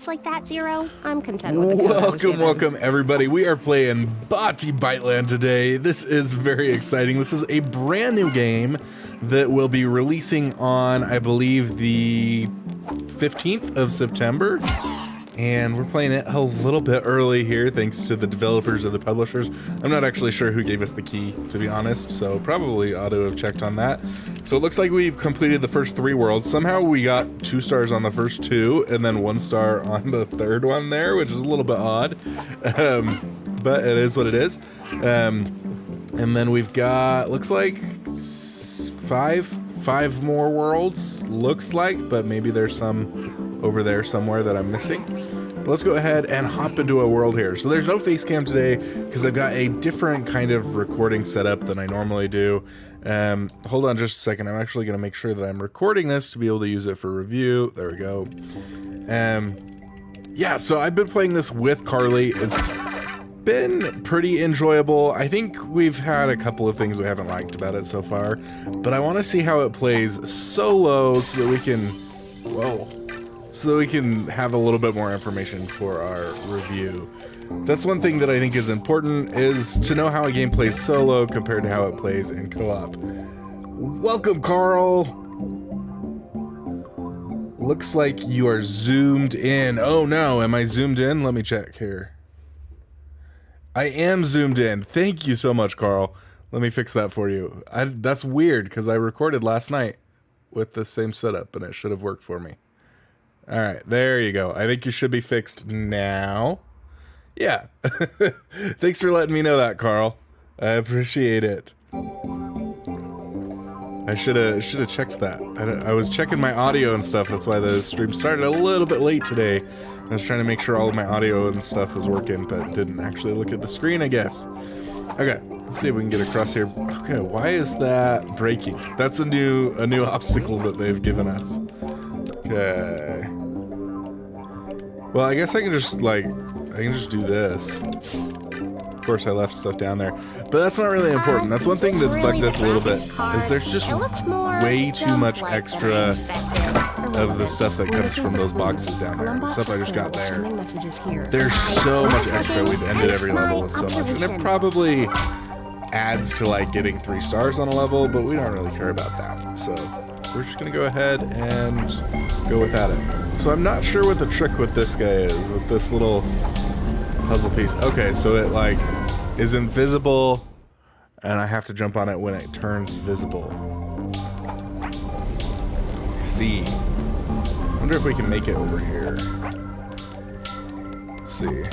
like that, Zero. I'm content with the Welcome everybody. We are playing Boti Byteland today. This is very exciting. This is a brand new game that will be releasing on, I believe, the 15th of September. And we're playing it a little bit early here, thanks to the developers or the publishers. I'm not actually sure who gave us the key, to be honest, so probably ought to have checked on that. So it looks like we've completed the first 3 worlds. Somehow we got 2 stars on the first 2, and then 1 star on the 3rd one there, which is a little bit odd. But it is what it is. And then we've got, looks like 5 more worlds, looks like, but maybe there's some over there somewhere that I'm missing. But let's go ahead and hop into a world here. So there's no face cam today because I've got a different kind of recording setup than I normally do. Hold on just a second. I'm actually going to make sure that I'm recording this to be able to use it for review. There we go. Yeah, so I've been playing this with Carly. It's been pretty enjoyable. I think we've had a couple of things we haven't liked about it so far, but I want to see how it plays solo so that we can, so that we can have a little bit more information for our review. That's one thing that I think is important, is to know how a game plays solo compared to how it plays in co-op. Welcome, Carl! Looks like you are zoomed in. Oh no, am I zoomed in? Let me check here. I am zoomed in. Thank you so much, Carl. Let me fix that for you. That's weird, because I recorded last night with the same setup, and it should have worked for me. All right, there you go. I think you should be fixed now. Yeah. Thanks for letting me know that, Carl. I appreciate it. I should have checked that. I was checking my audio and stuff. That's why the stream started a little bit late today. I was trying to make sure all of my audio and stuff was working, but didn't actually look at the screen, I guess. Okay, let's see if we can get across here. Okay, why is that breaking? That's a new obstacle that they've given us. Okay. Well, I guess I can just do this. Of course, I left stuff down there, but that's not really important. That's one thing that's bugged us a little bit, is there's just way too much extra of the stuff that comes from those boxes down there. The stuff I just got there. There's so much extra. We've ended every level with so much, and it probably adds to like getting 3 stars on a level, but we don't really care about that. So we're just gonna go ahead and go without it. So I'm not sure what the trick with this guy is, with this little puzzle piece. Okay, so it like is invisible, and I have to jump on it when it turns visible. I see. I wonder if we can make it over here. Let's see.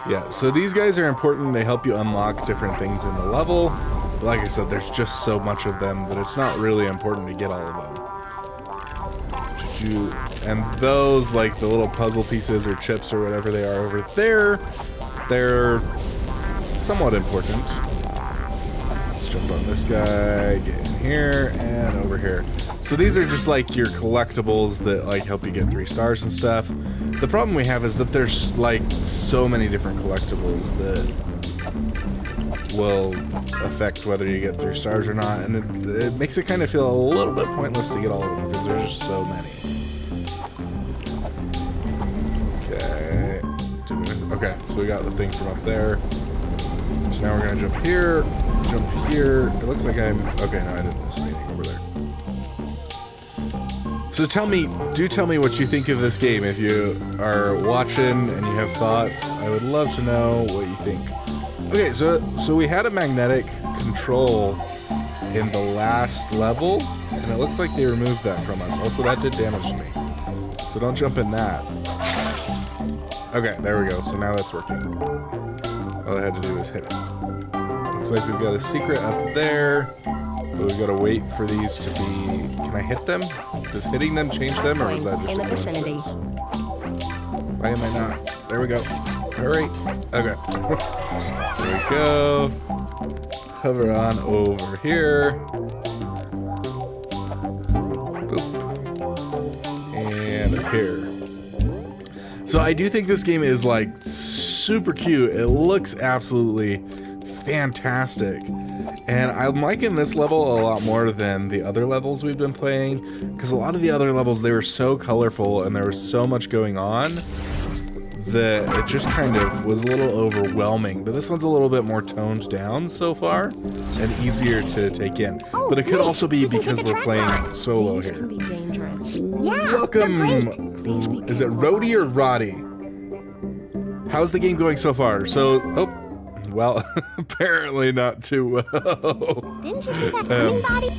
Yeah, so these guys are important. They help you unlock different things in the level. But like I said, there's just so much of them that it's not really important to get all of them. And those, like the little puzzle pieces or chips or whatever they are over there, they're somewhat important. Let's jump on this guy, get in here, and over here. So these are just like your collectibles that like help you get 3 stars and stuff. The problem we have is that there's like so many different collectibles that will affect whether you get 3 stars or not, and it makes it kind of feel a little bit pointless to get all of them because there's just so many. Okay, so we got the thing from up there. So now we're gonna jump here, jump here. It looks like I'm, okay, no, I didn't miss anything over there. So do tell me what you think of this game. If you are watching and you have thoughts, I would love to know what you think. Okay, so we had a magnetic control in the last level, and it looks like they removed that from us. Also, that did damage to me. So don't jump in that. Okay, there we go. So now that's working. All I had to do was hit it. Looks like we've got a secret up there, but we've got to wait for these to be... Can I hit them? Does hitting them change them, or is that just a coincidence? Why am I not? There we go. All right. Okay. There we go. Hover on over here. Boop. And up here. So I do think this game is like super cute. It looks absolutely fantastic. And I'm liking this level a lot more than the other levels we've been playing, because a lot of the other levels, they were so colorful and there was so much going on that it just kind of was a little overwhelming. But this one's a little bit more toned down so far and easier to take in. Oh, But it could wait, also be you can because take a we're track playing ride. solo These here. can be dangerous. Yeah, Welcome. they're great. Is it Rhodey or Roddy? How's the game going so far? So, oh, well, apparently not too well. Didn't you see that coming, Boti?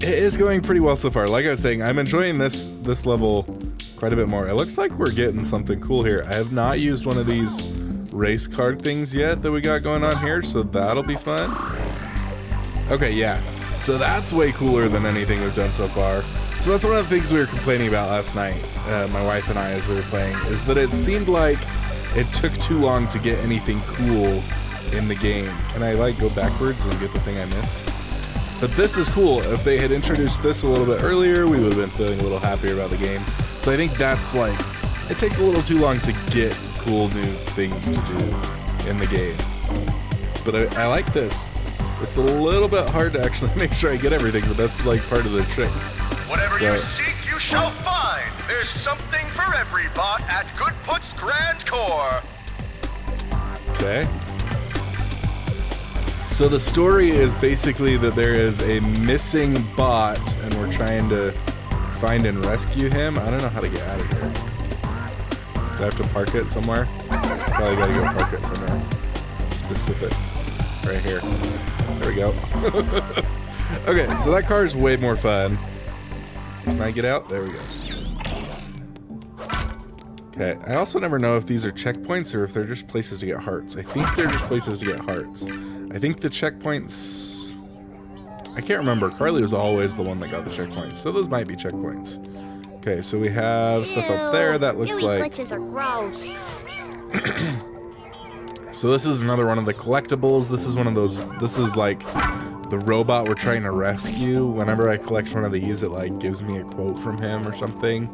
It is going pretty well so far. Like I was saying, I'm enjoying this level quite a bit more. It looks like we're getting something cool here. I have not used one of these race card things yet that we got going on here, so that'll be fun. Okay, yeah. So that's way cooler than anything we've done so far. So that's one of the things we were complaining about last night, my wife and I, as we were playing, is that it seemed like it took too long to get anything cool in the game. Can I, like, go backwards and get the thing I missed? But this is cool. If they had introduced this a little bit earlier, we would have been feeling a little happier about the game. So I think that's, like, it takes a little too long to get cool new things to do in the game. But I like this. It's a little bit hard to actually make sure I get everything, but that's, like, part of the trick. Whatever you seek, you shall find. There's something for every bot at Goodput's Grand Core. Okay. So the story is basically that there is a missing bot, and we're trying to find and rescue him. I don't know how to get out of here. Do I have to park it somewhere? Probably gotta go park it somewhere specific. Right here. There we go. Okay, so that car is way more fun. Can I get out? There we go. Okay, I also never know if these are checkpoints or if they're just places to get hearts. I think they're just places to get hearts. I think the checkpoints... I can't remember. Carly was always the one that got the checkpoints, so those might be checkpoints. Okay, so we have stuff up there that looks like... glitches are gross. So this is another one of the collectibles. This is one of those... This is like the robot we're trying to rescue. Whenever I collect one of these, it like gives me a quote from him or something.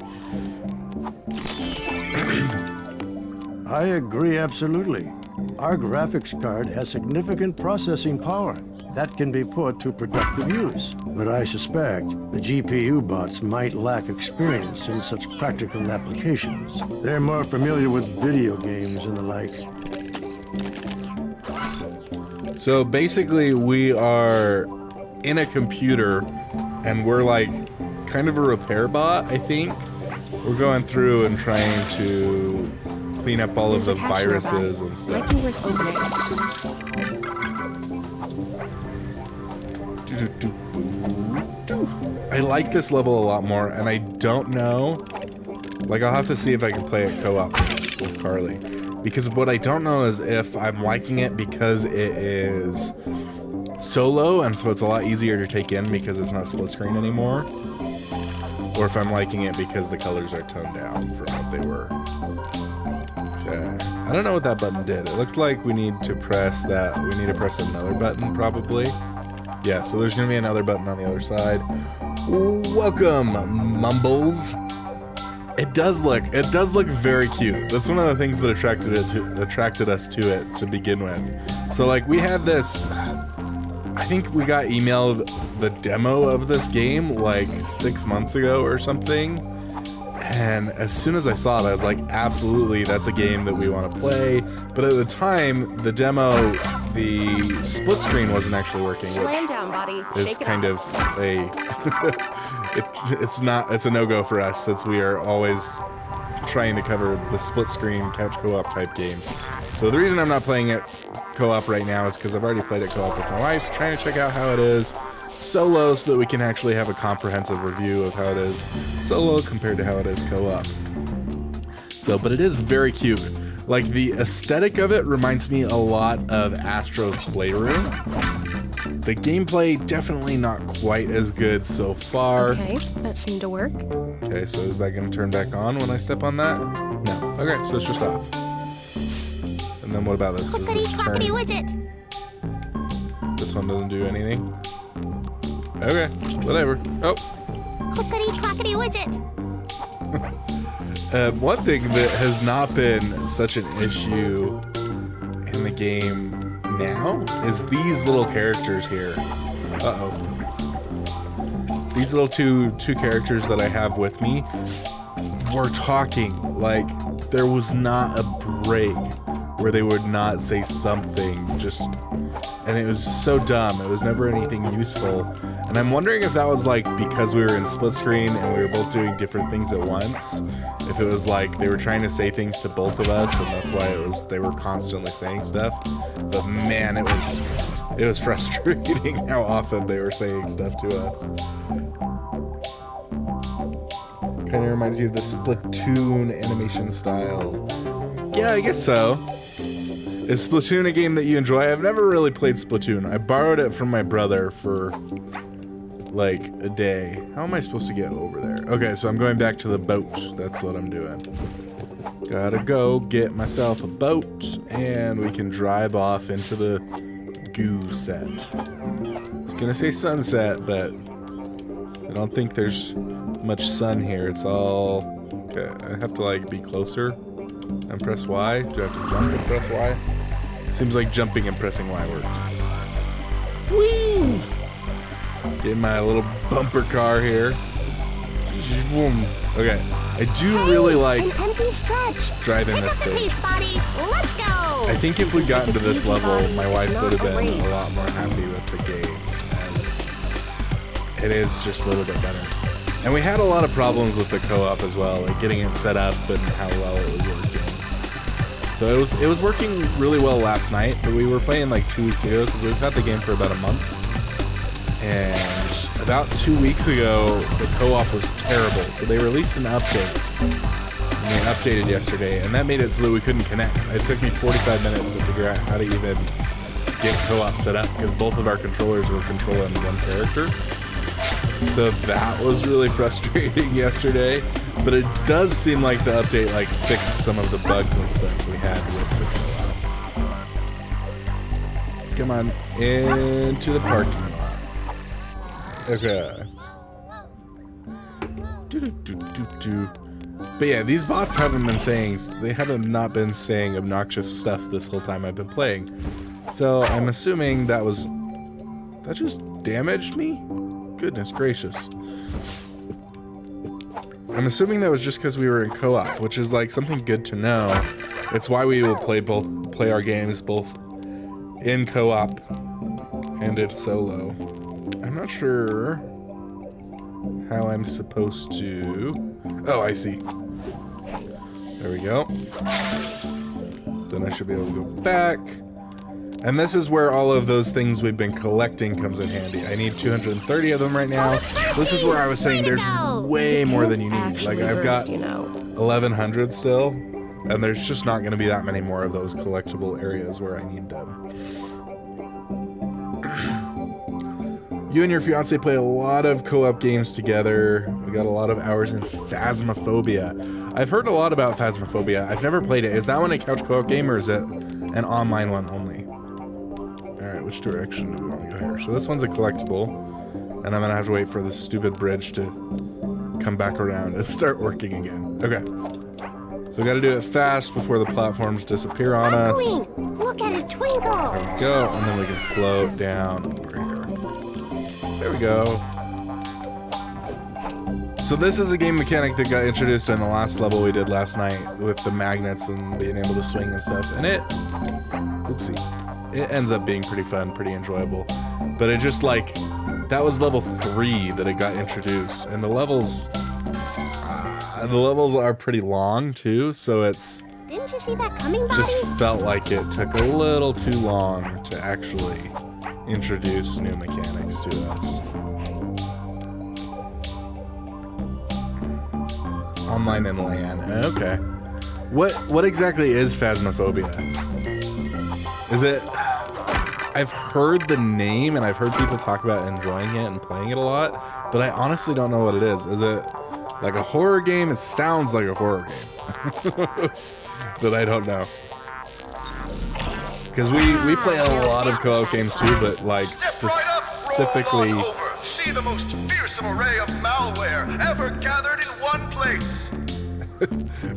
I agree absolutely. Our graphics card has significant processing power that can be put to productive use. But I suspect the GPU bots might lack experience in such practical applications. They're more familiar with video games and the like. So basically we are in a computer and we're like kind of a repair bot, I think. We're going through and trying to clean up all of the viruses and stuff. Might be worth opening. I like this level a lot more, and I don't know. Like, I'll have to see if I can play it co-op with Carly. Because what I don't know is if I'm liking it because it is solo, and so it's a lot easier to take in because it's not split screen anymore. Or if I'm liking it because the colors are toned down from what they were. Okay. I don't know what that button did. It looked like we need to press that. We need to press another button, probably. Yeah, so there's going to be another button on the other side. Welcome, Mumbles. It does look very cute. That's one of the things that attracted us to it to begin with. So like we had this, I think we got emailed the demo of this game like 6 months ago or something. And as soon as I saw it, I was like, absolutely, that's a game that we want to play. But at the time, the demo, the split screen wasn't actually working, Slam down, Boti. which is Shake it kind off. of a... it's a no-go for us, since we are always trying to cover the split screen couch co-op type games. So the reason I'm not playing it co-op right now is because I've already played it co-op with my wife, trying to check out how it is solo so that we can actually have a comprehensive review of how it is solo compared to how it is co-op. So, but it is very cute. Like, the aesthetic of it reminds me a lot of Astro's Playroom. The gameplay, definitely not quite as good so far. Okay, that seemed to work. Okay, so is that going to turn back on when I step on that? No. Okay, so it's just off. And then what about this? Is this turn? Widget. This one doesn't do anything? Okay, whatever. Oh. Clickety clackety widget. One thing that has not been such an issue in the game, in now is these little characters here. Uh-oh. These little two characters that I have with me were talking. Like, there was not a break where they would not say something, and it was so dumb. It was never anything useful. And I'm wondering if that was like because we were in split screen and we were both doing different things at once. If it was like they were trying to say things to both of us and that's why they were constantly saying stuff. But man, it was frustrating how often they were saying stuff to us. Kind of reminds you of the Splatoon animation style. Yeah, I guess so. Is Splatoon a game that you enjoy? I've never really played Splatoon. I borrowed it from my brother for like a day. How am I supposed to get over there? Okay, so I'm going back to the boat. That's what I'm doing. Gotta go get myself a boat and we can drive off into the goo set. I was gonna say sunset, but I don't think there's much sun here. It's all... Okay, I have to like be closer and press Y. Do I have to jump and press Y? Seems like jumping and pressing Y worked. Woo! Get my little bumper car here. Okay, I do really like driving this thing. Let's go! I think if we got into this level, my wife would have been a lot more happy with the game, as it is just a little bit better. And we had a lot of problems with the co-op as well, like getting it set up and how well it was working. So it was working really well last night, but we were playing like 2 weeks ago because we've had the game for about a month. And about 2 weeks ago, the co-op was terrible, so they released an update. And they updated yesterday, and that made it so that we couldn't connect. It took me 45 minutes to figure out how to even get co-op set up because both of our controllers were controlling one character. So that was really frustrating yesterday, but it does seem like the update like fixed some of the bugs and stuff we had with the co-op. Come on, into the parking lot. Okay. But yeah, these bots haven't been not been saying obnoxious stuff this whole time I've been playing. So I'm assuming that just damaged me? Goodness gracious. I'm assuming that was just because we were in co-op, which is like something good to know. It's why we will play our games both in co-op and in solo. I'm not sure how I'm supposed to... Oh, I see. There we go. Then I should be able to go back. And this is where all of those things we've been collecting comes in handy. I need 230 of them right now. This is where I was saying there's way more than you need. Like, I've got 1,100 still, and there's just not going to be that many more of those collectible areas where I need them. You and your fiance play a lot of co-op games together. We got a lot of hours in Phasmophobia. I've heard a lot about Phasmophobia. I've never played it. Is that one a couch co-op game, or is it an online one only? Alright, which direction do we want to go here? So this one's a collectible, and I'm gonna have to wait for the stupid bridge to come back around and start working again. Okay. So we gotta do it fast before the platforms disappear on us. Look at it twinkle! There we go, and then we can float down over here. There we go. So this is a game mechanic that got introduced in the last level we did last night with the magnets and being able to swing and stuff, and it ends up being pretty fun, pretty enjoyable. But it just like, that was level 3 that it got introduced, and the levels are pretty long too, so it's Didn't you see that coming, Boti? just felt like it took a little too long to actually introduce new mechanics to us. Online and LAN. Okay. What exactly is Phasmophobia? Is it... I've heard the name and I've heard people talk about enjoying it and playing it a lot, but I honestly don't know what it is. Is it like a horror game? It sounds like a horror game. But I don't know. Because we play a lot of co-op games too, but like specifically... See the most fearsome array of malware ever gathered in one place.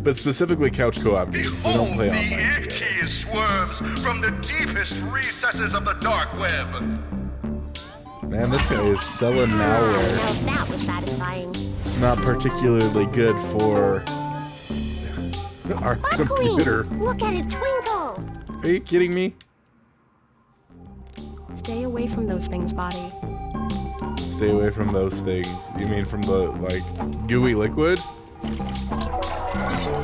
But specifically couch co-op games. We don't Behold play the online together. inkiest worms from the deepest recesses of the dark web. Man, this guy is selling malware. Now that was satisfying. It's not particularly good for our computer. Buckwheat, look at it twinkle. Are you kidding me? Stay away from those things, Boti. Stay away from those things. You mean from the, like, gooey liquid?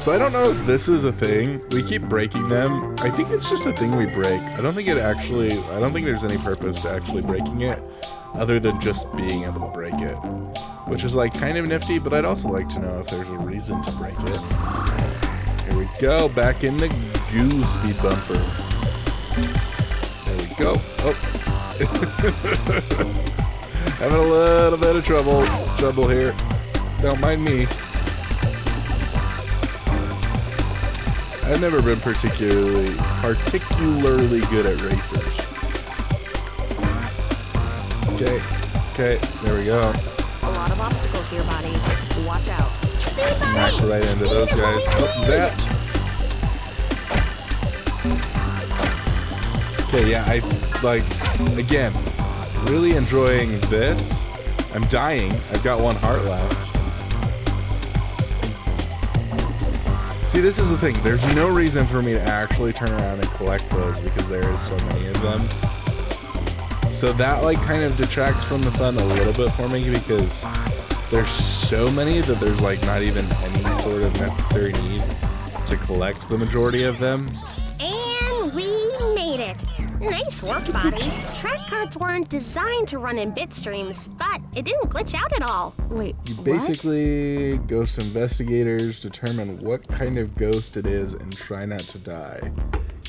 So I don't know if this is a thing. We keep breaking them. I think it's just a thing we break. I don't think there's any purpose to actually breaking it other than just being able to break it. Which is, like, kind of nifty, but I'd also like to know if there's a reason to break it. Here we go, back in the goo speed bumper. There we go. Oh. Having a little bit of trouble here. Don't mind me. I've never been particularly good at racers. Okay, there we go. A lot of obstacles here, Boti. Watch out. Smack right into those guys. Oh, zapped. Okay, yeah, again, really enjoying this. I'm dying. I've got 1 heart left. See, this is the thing. There's no reason for me to actually turn around and collect those because there is so many of them. So that, like, kind of detracts from the fun a little bit for me because there's so many that there's, like, not even any sort of necessary need to collect the majority of them. And we made it. Nice work, Boti. Track cards weren't designed to run in bit streams, but it didn't glitch out at all. Wait, You what? basically, ghost investigators determine what kind of ghost it is and try not to die.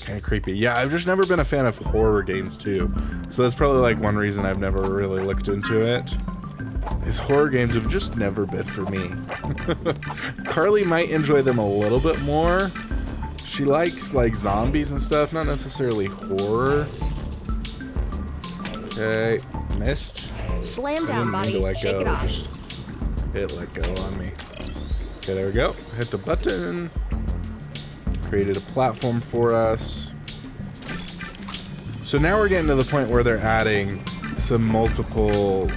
Kind of creepy. Yeah, I've just never been a fan of horror games too. So that's probably like one reason I've never really looked into it. Is horror games have just never been for me. Carly might enjoy them a little bit more. She likes like zombies and stuff, not necessarily horror. Okay, missed. Slam I down, didn't mean to Boti. let Shake go. it off. Just hit let go on me. Okay, there we go. Hit the button. Created a platform for us. So now we're getting to the point where they're adding some multiple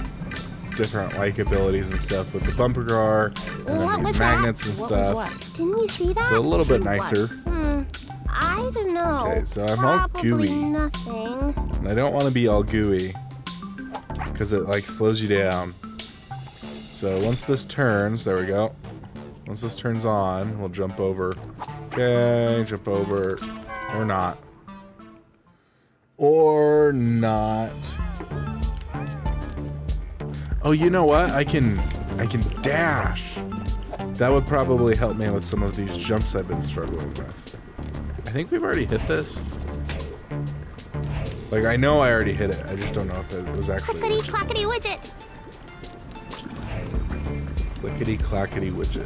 different like abilities and stuff with the bumper car and then these magnets and What was stuff. what? Didn't you see that? So a little bit See what? nicer. I don't know. Okay, so I'm all Probably gooey. nothing. And I don't want to be all gooey because it like slows you down. So once this turns, there we go. Once this turns on, we'll jump over. Okay, jump over. Or not. Or not. Oh, you know what? I can dash. That would probably help me with some of these jumps I've been struggling with. I think we've already hit this. Like, I know I already hit it. I just don't know if it was actually Clickety working. clackety widget. Clickety clackety widget.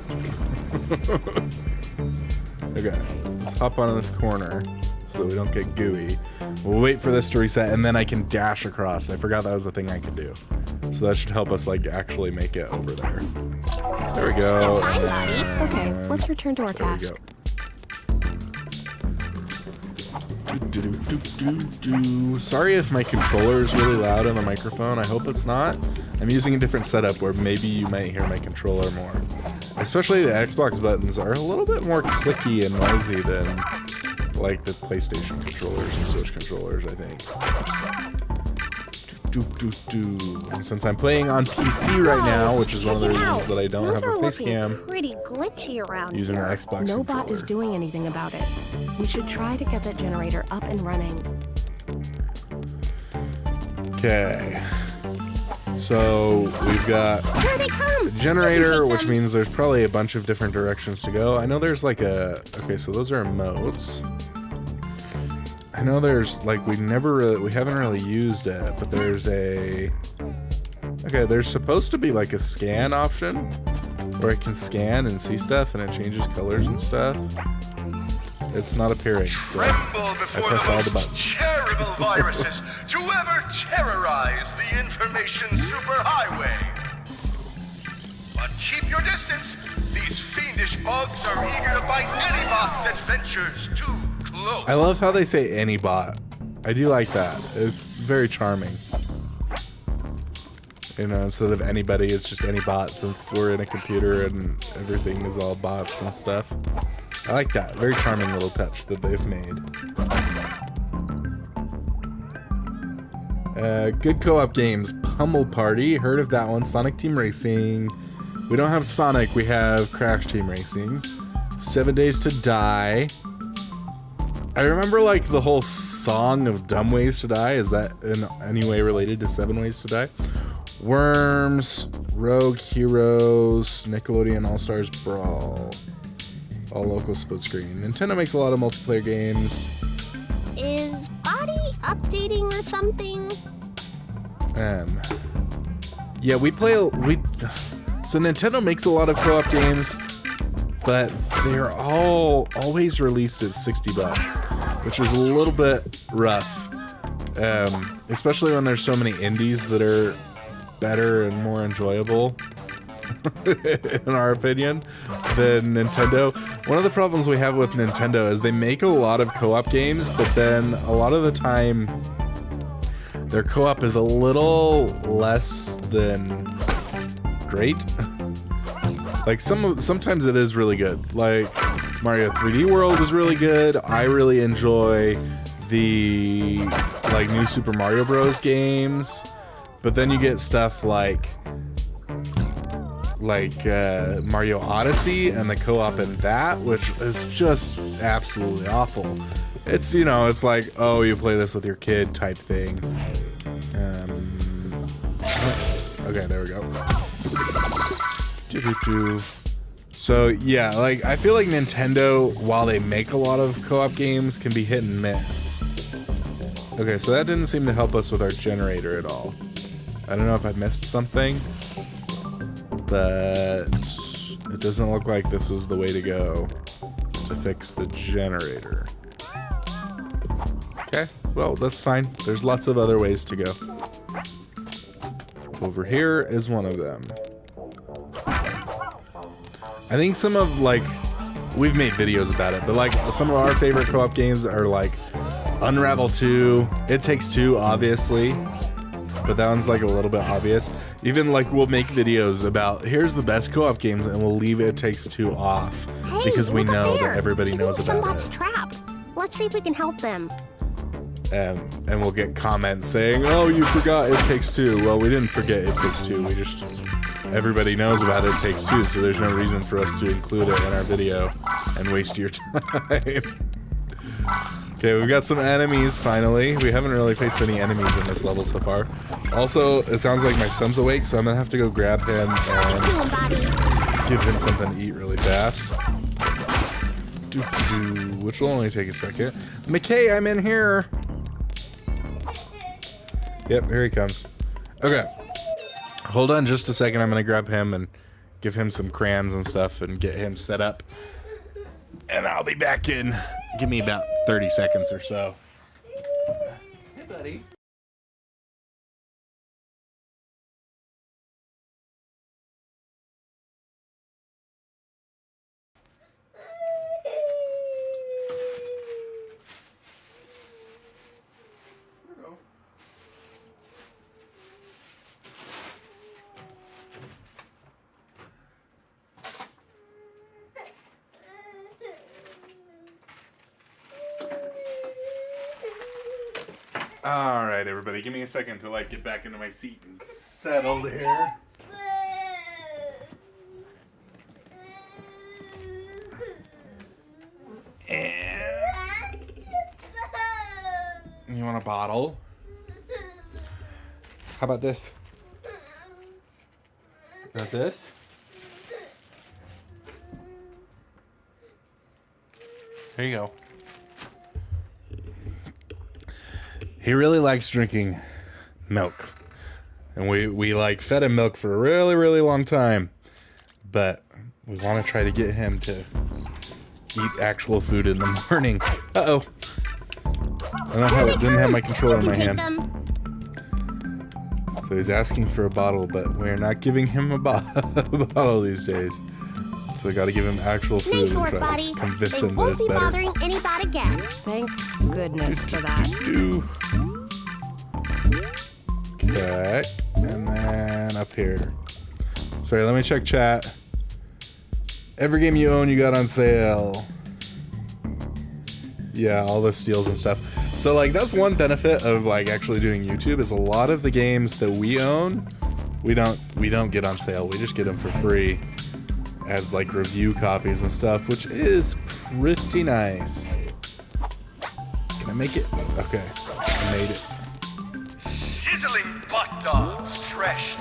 Okay, let's hop on this corner so that we don't get gooey. We'll wait for this to reset and then I can dash across. I forgot that was the thing I could do. So that should help us like actually make it over there. There we go. Hi, and buddy. Okay, then- let's return to our there we task. go. Sorry if my controller is really loud on the microphone. I hope it's not. I'm using a different setup where maybe you might hear my controller more. Especially the Xbox buttons are a little bit more clicky and noisy than like the PlayStation controllers and Switch controllers, I think. And since I'm playing on PC right now, which is one of the reasons that I don't have a face cam, Pretty glitchy around using the here. Xbox No bot is controller. doing anything about it. We should try to get that generator up and running. Okay. So we've got Here they come. a generator, You can take which them. means there's probably a bunch of different directions to go. I know there's like a... Okay, so those are emotes. I know there's like we haven't really used it, but there's a... Okay, there's supposed to be like a scan option where it can scan and see stuff and it changes colors and stuff. It's not appearing, so Tremble before press all the the most buttons. terrible viruses to ever terrorize the information superhighway. But keep your distance. These fiendish bugs are eager to bite any bot that ventures too close. I love how they say any bot. I do like that. It's very charming. You know, instead of anybody, it's just any bot, since we're in a computer and everything is all bots and stuff. I like that. Very charming little touch that they've made. Good co-op games. Pummel Party. Heard of that one. Sonic Team Racing. We don't have Sonic. We have Crash Team Racing. 7 Days to Die. I remember like the whole song of Dumb Ways to Die. Is that in any way related to 7 Ways to Die? Worms. Rogue Heroes. Nickelodeon All-Stars Brawl. All local split screen. Nintendo makes a lot of multiplayer games. Is Boti updating or something? Yeah, so Nintendo makes a lot of co-op games, but they're always released at $60, which is a little bit rough. Especially when there's so many indies that are better and more enjoyable, in our opinion, than Nintendo. One of the problems we have with Nintendo is they make a lot of co-op games, but then a lot of the time their co-op is a little less than great. Like sometimes it is really good. Like Mario 3D World is really good. I really enjoy the like new Super Mario Bros. Games, but then you get stuff like Mario Odyssey and the co-op in that, which is just absolutely awful. It's, you know, it's like, oh, you play this with your kid type thing. Okay, there we go. So yeah, like I feel like Nintendo, while they make a lot of co-op games, can be hit and miss. Okay, so that didn't seem to help us with our generator at all. I don't know if I missed something, but it doesn't look like this was the way to go to fix the generator. Okay, well, that's fine. There's lots of other ways to go. Over here is one of them. I think some of, like, we've made videos about it, but like some of our favorite co-op games are like Unravel 2, It Takes Two, obviously, but that one's like a little bit obvious. Even like we'll make videos about here's the best co-op games and we'll leave It Takes Two off because we know that everybody knows about it. Trapped. Let's see if we can help them. And we'll get comments saying, oh, you forgot It Takes Two. Well, we didn't forget It Takes Two. We just, everybody knows about It Takes Two, so there's no reason for us to include it in our video and waste your time. Okay, we've got some enemies, finally. We haven't really faced any enemies in this level so far. Also, it sounds like my son's awake, so I'm gonna have to go grab him and give him something to eat really fast. Which will only take a second. McKay, I'm in here! Yep, here he comes. Okay. Hold on just a second. I'm gonna grab him and give him some crayons and stuff and get him set up. And I'll be back in. Give me about 30 seconds or so. Hey, buddy. All right, everybody, give me a second to like get back into my seat and settle here. And you want a bottle? How about this? Got this? Here you go. He really likes drinking milk. And we like fed him milk for a really, really long time. But we want to try to get him to eat actual food in the morning. Uh-oh. Didn't have my controller in my hand. So he's asking for a bottle, but we're not giving him a bottle these days. So I gotta give him actual food Nice and work, try buddy. to convince They him that won't it's be better. bothering anybody again. Thank goodness for that. Okay, and then up here. Sorry, let me check chat. Every game you own, you got on sale. Yeah, all the steals and stuff. So like that's one benefit of like actually doing YouTube is a lot of the games that we own, we don't get on sale. We just get them for free as like review copies and stuff, which is pretty nice. Can I make it? Okay, I made it. Sizzling butt dogs, fresh.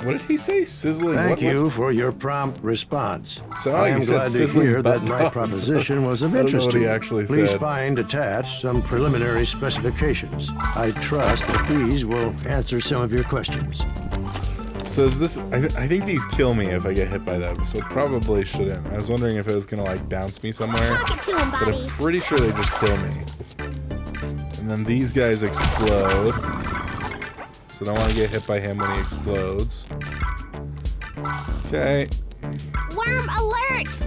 What did he say? Sizzling. Thank what? you for your prompt response. So I you am said glad to sizzling hear that butt my dogs. proposition was of I don't know interest what to he you. actually Please said. find attached some preliminary specifications. I trust that these will answer some of your questions. So is this? I think these kill me if I get hit by them. So probably shouldn't. I was wondering if it was gonna like bounce me somewhere, Talk it to him, but I'm buddy. pretty sure they just kill me. And then these guys explode. So I don't want to get hit by him when he explodes. Okay. Worm alert!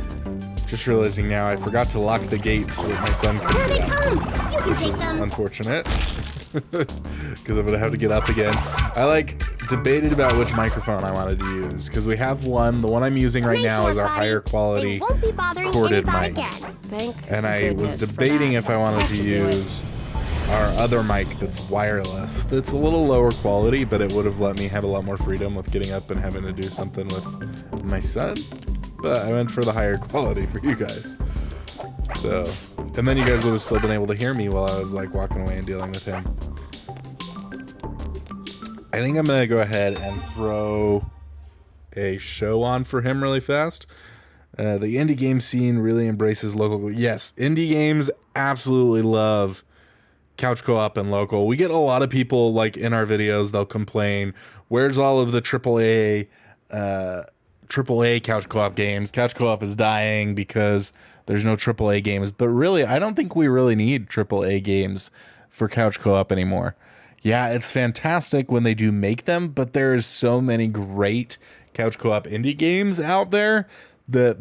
Just realizing now I forgot to lock the gate so that my son Here couldn't they get out. come! You can Which take is them. unfortunate. Because I'm going to have to get up again. I like debated about which microphone I wanted to use. Because we have one. The one I'm using right Nice now work, is our buddy. higher They quality won't be bothering corded anybody mic. again. Thank And I was goodness for debating that. if I wanted That to should do it. use our other mic that's wireless. That's a little lower quality, but it would have let me have a lot more freedom with getting up and having to do something with my son. But I went for the higher quality for you guys. So, and then you guys would have still been able to hear me while I was like walking away and dealing with him. I think I'm gonna go ahead and throw a show on for him really fast. The indie game scene really embraces local. Yes, indie games absolutely love couch co-op and local. We get a lot of people like in our videos, they'll complain, where's all of the AAA couch co-op games? Couch co-op is dying because there's no AAA games. But really, I don't think we really need AAA games for couch co-op anymore. Yeah, it's fantastic when they do make them, but there's so many great couch co-op indie games out there that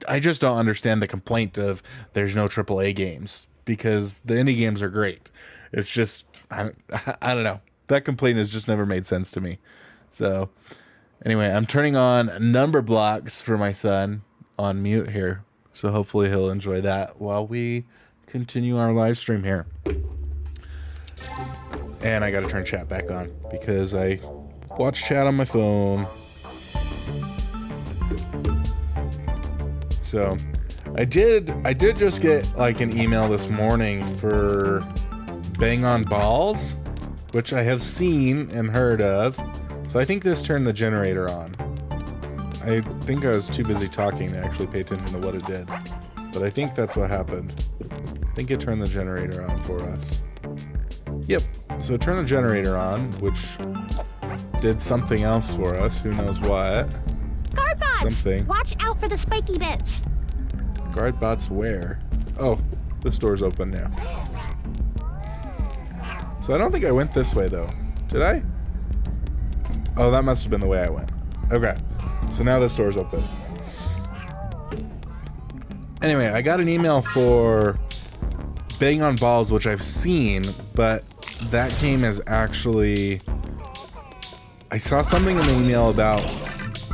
I just don't understand the complaint of there's no AAA games, because the indie games are great. It's just, I don't know. That complaint has just never made sense to me. So anyway, I'm turning on number blocks for my son on mute here. So hopefully he'll enjoy that while we continue our live stream here. And I got to turn chat back on because I watch chat on my phone. So I did just get like an email this morning for Bang on Balls, which I have seen and heard of. So I think this turned the generator on. I think I was too busy talking to actually pay attention to what it did. But I think that's what happened. I think it turned the generator on for us. Yep. So it turned the generator on, which did something else for us. Who knows what? Guard bots! Something. Watch out for the spiky bits. Guard bots where? Oh, this door's open now. So I don't think I went this way though. Did I? Oh, that must have been the way I went. Okay. So now this door's open. Anyway, I got an email for Bang on Balls, which I've seen, but that game is actually... I saw something in the email about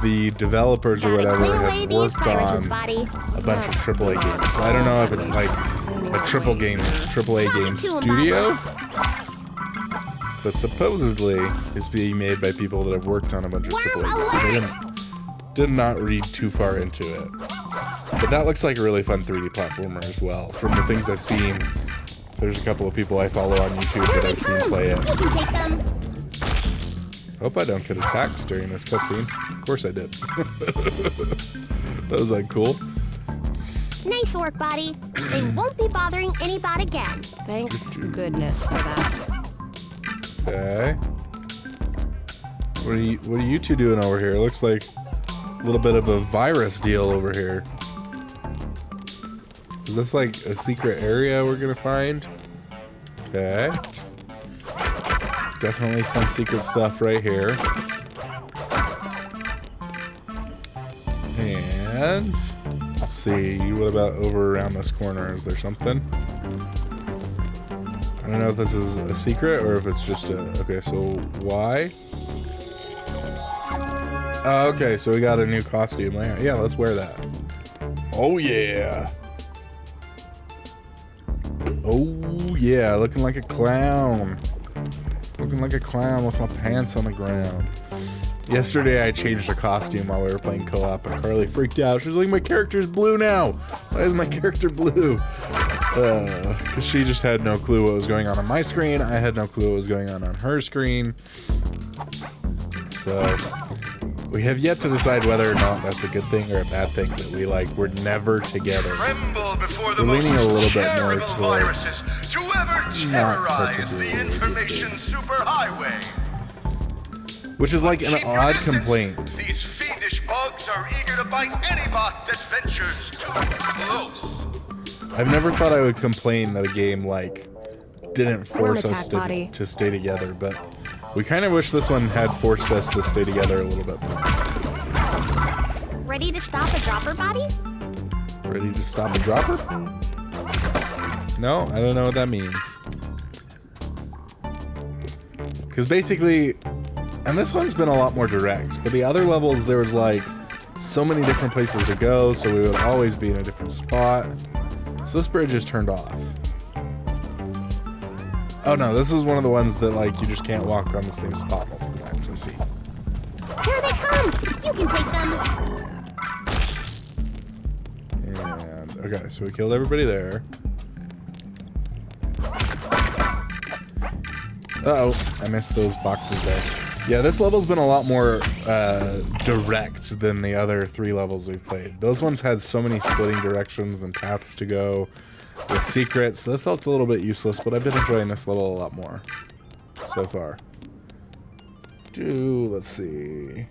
the developers or whatever Clear away have these worked viruses, on buddy. a bunch of AAA games. So I don't know if it's like a AAA game to 'em, studio, but supposedly is being made by people that have worked on a bunch of Worm AAA games. I did not read too far into it, but that looks like a really fun 3D platformer as well. From the things I've seen, there's a couple of people I follow on YouTube that I've seen play it. You can take them. Hope I don't get attacked during this cutscene. Of course I did. That was like cool. Nice work, buddy. They won't be bothering anybody again. Thank goodness for that. Okay. What are you two doing over here? It looks like a little bit of a virus deal over here. Is this like a secret area we're gonna find? Okay. Definitely some secret stuff right here. And let's see, what about over around this corner? Is there something? I don't know if this is a secret or if it's just a... Okay, so why? Oh, okay, so we got a new costume. Yeah, let's wear that. Oh, yeah. Oh, yeah, looking like a clown. Looking like a clown with my pants on the ground. Yesterday, I changed a costume while we were playing co-op, and Carly freaked out. She's like, my character's blue now. Why is my character blue? Because she just had no clue what was going on my screen. I had no clue what was going on her screen. So, we have yet to decide whether or not that's a good thing or a bad thing, that we're never together. We're leaning a little bit more towards to ever terrorize the information superhighway. Which is like an odd complaint. These fiendish bugs are eager to bite any bot that ventures too close. I've never thought I would complain that a game didn't force us to stay together, but we kind of wish this one had forced us to stay together a little bit more. Ready to stop a dropper, Boti? Ready to stop a dropper? No, I don't know what that means. Because basically, and this one's been a lot more direct, but the other levels there was so many different places to go, so we would always be in a different spot. So this bridge is turned off. Oh no, this is one of the ones that you just can't walk on the same spot multiple times. I see. Here they come! You can take them! And okay, so we killed everybody there. Uh-oh, I missed those boxes there. Yeah, this level's been a lot more direct than the other 3 levels we've played. Those ones had so many splitting directions and paths to go with secrets. That felt a little bit useless, but I've been enjoying this level a lot more so far. Let's see.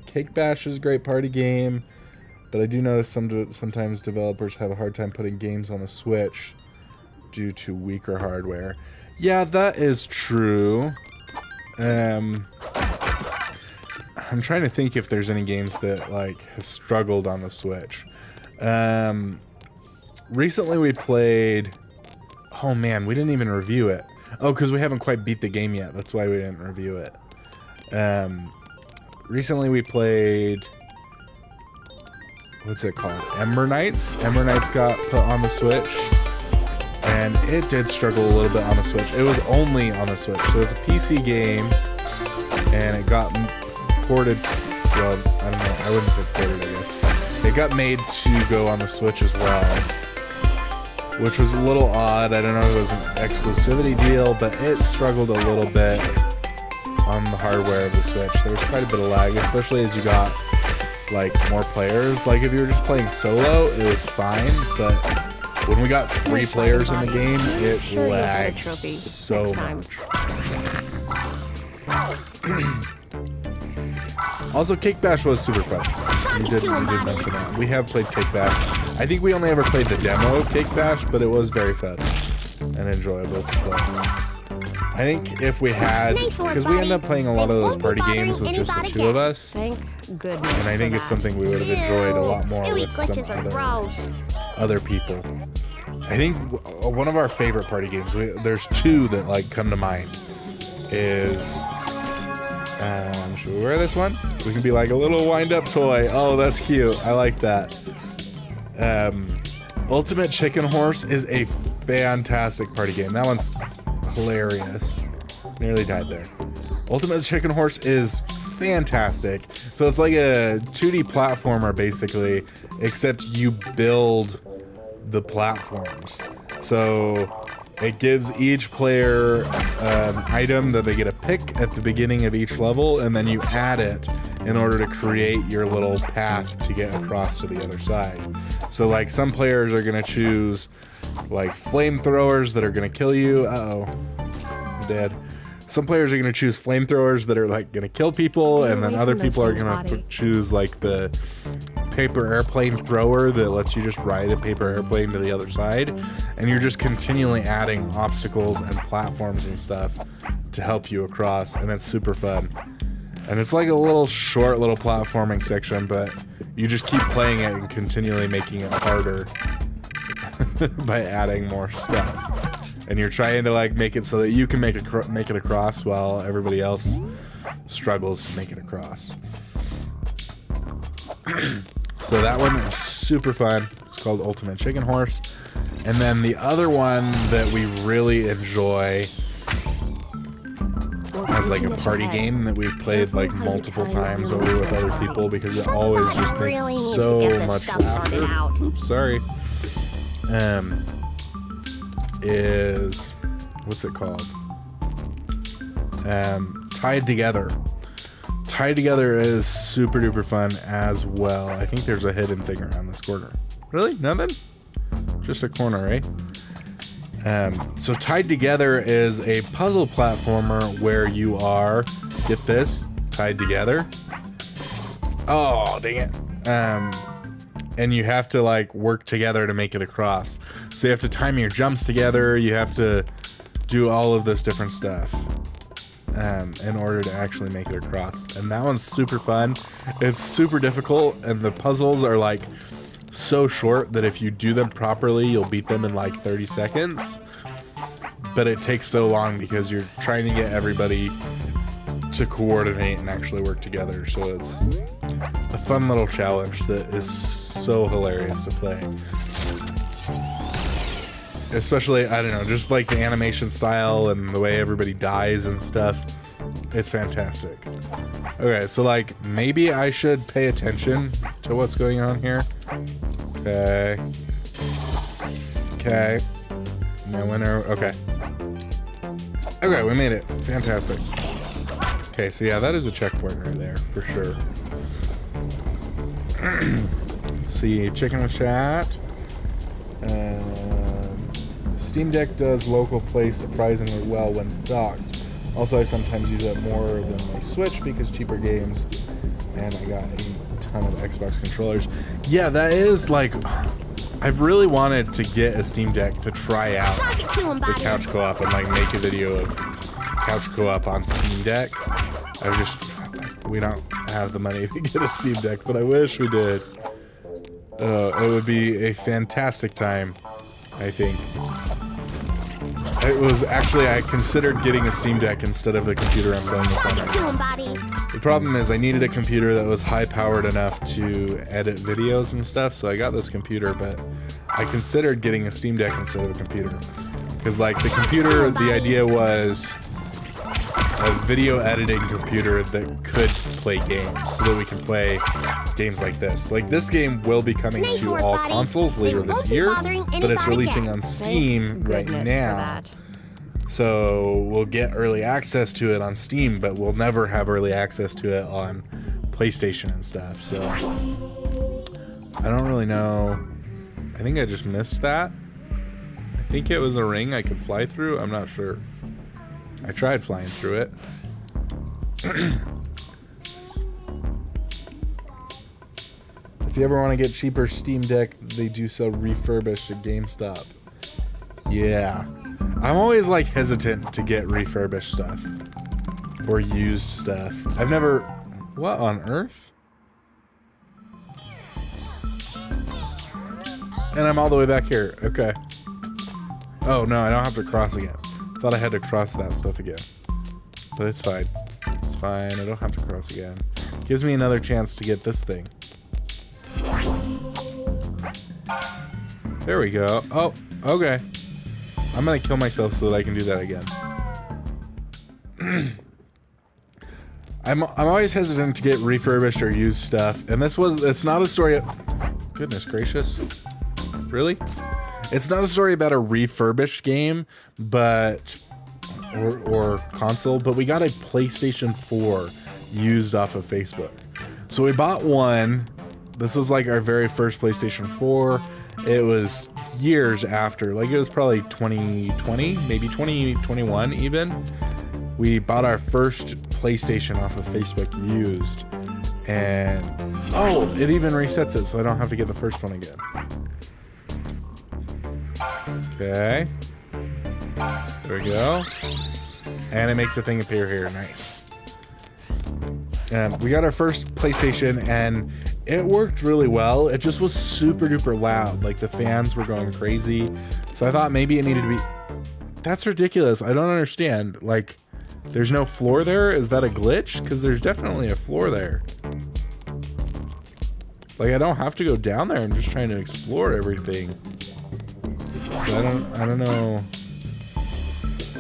Cake Bash is a great party game, but I do notice sometimes developers have a hard time putting games on the Switch due to weaker hardware. Yeah, that is true. I'm trying to think if there's any games that have struggled on the Switch. Recently we played... Oh man, we didn't even review it. Oh, because we haven't quite beat the game yet. That's why we didn't review it. Recently we played... What's it called? Ember Knights. Ember Knights got put on the Switch. And it did struggle a little bit on the Switch. It was only on the Switch. So it's a PC game. And it got ported... Well, I don't know. I wouldn't say ported, I guess. It got made to go on the Switch as well. Which was a little odd. I don't know if it was an exclusivity deal, but it struggled a little bit on the hardware of the Switch. There was quite a bit of lag, especially as you got more players. If you were just playing solo, it was fine, but when we got 3 players in the game, it lagged so much. Also, Cake Bash was super fun. You did mention that. We have played Cake Bash. I think we only ever played the demo of Cake Bash, but it was very fun and enjoyable to play. I think if we had, because we end up playing a lot of those party games with just the 2 of us, Thank goodness. and I think it's something we would have enjoyed a lot more with some other people. I think one of our favorite party games, there's 2 that come to mind, is... should we wear this one? We can be like a little wind-up toy. Oh, that's cute. I like that. Ultimate Chicken Horse is a fantastic party game. That one's hilarious. Nearly died there. Ultimate Chicken Horse is fantastic. So it's like a 2D platformer, basically, except you build the platforms. So... it gives each player an item that they get to pick at the beginning of each level, and then you add it in order to create your little path to get across to the other side. So, some players are going to choose, flamethrowers that are going to kill you. Uh-oh. I'm dead. Some players are going to choose flamethrowers that are, going to kill people, and then other people are going to choose, the paper airplane thrower that lets you just ride a paper airplane to the other side, and you're just continually adding obstacles and platforms and stuff to help you across, and it's super fun. And it's a little short little platforming section, but You just keep playing it and continually making it harder by adding more stuff. And you're trying to like make it so that you can make it across while everybody else struggles to make it across. So that one is super fun. It's called Ultimate Chicken Horse. And then the other one that we really enjoy as like a party game that we've played like multiple times over with other people because it always just makes so much laughter. Oops, sorry. Is what's it called? Tied Together. Tied Together is super duper fun as well. I think there's a hidden thing around this corner. Really? Nothing? Just a corner, right? So Tied Together is a puzzle platformer where you are, get this, tied together. Oh, dang it. And you have to like work together to make it across. So you have to time your jumps together. You have to do all of this different stuff in order to actually make it across. And that one's super fun. It's super difficult, and the puzzles are like so short that if you do them properly, you'll beat them in like 30 seconds. But it takes so long because you're trying to get everybody to coordinate and actually work together. So it's a fun little challenge that is so hilarious to play. Especially, I don't know, just like the animation style and the way everybody dies and stuff. It's fantastic. Okay, so like maybe I should pay attention to what's going on here. Okay. Okay. My winner. Okay. Okay, we made it. Fantastic. Okay, so yeah, that is a checkpoint right there, for sure. Let's see, chicken with chat. Steam Deck does local play surprisingly well when docked. Also, I sometimes use it more than my Switch because cheaper games, and I got a ton of Xbox controllers. Yeah, that is like, I've really wanted to get a Steam Deck to try out the couch co-op and like make a video of couch co-op on Steam Deck. We don't have the money to get a Steam Deck, but I wish we did. It would be a fantastic time, I think. It was actually, I considered getting a Steam Deck instead of the computer I'm playing this on right now. The problem is I needed a computer that was high powered enough to edit videos and stuff, so I got this computer, but I considered getting a Steam Deck instead of a computer. Because like the computer, the idea was a video editing computer that could play games, so that we can play games like this. Like this game will be coming to all consoles later this year, but it's releasing on Steam right now. So we'll get early access to it on Steam, but we'll never have early access to it on PlayStation and stuff. So I don't really know. I think I just missed that. I think it was a ring I could fly through. I'm not sure. I tried flying through it. If you ever want to get cheaper Steam Deck, they do sell refurbished at GameStop. Yeah. I'm always like hesitant to get refurbished stuff. Or used stuff. I've never... What on earth? And I'm all the way back here. Okay. Oh no, I don't have to cross again. Thought I had to cross that stuff again. But it's fine. It's fine. I don't have to cross again. Gives me another chance to get this thing. There we go. Oh, okay. I'm gonna kill myself so that I can do that again. I'm always hesitant to get refurbished or used stuff. And it's not a story of... Goodness gracious. Really? It's not a story about a refurbished game, but or console, but we got a PlayStation 4 used off of Facebook. So we bought one. This was like our very first PlayStation 4. It was years after, like it was probably 2020, maybe 2021 even. We bought our first PlayStation off of Facebook used, and oh, it even resets it so I don't have to get the first one again. Okay. There we go. And it makes the thing appear here. Nice. We got our first PlayStation, and it worked really well. It just was super duper loud. Like the fans were going crazy. So I thought maybe it needed to be... That's ridiculous. I don't understand. Like, there's no floor there? Is that a glitch? Because there's definitely a floor there. Like, I don't have to go down there. I'm just trying to explore everything. So I don't know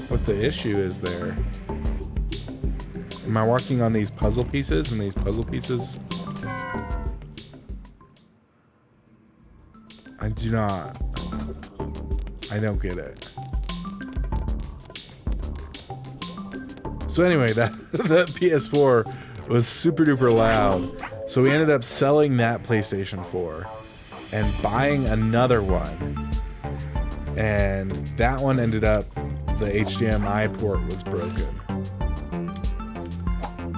what the issue is there. Am I walking on these puzzle pieces, and these puzzle pieces... I do not. I don't get it. So anyway, that PS4 was super duper loud. So we ended up selling that PlayStation 4 and buying another one. And that one ended up, the HDMI port was broken.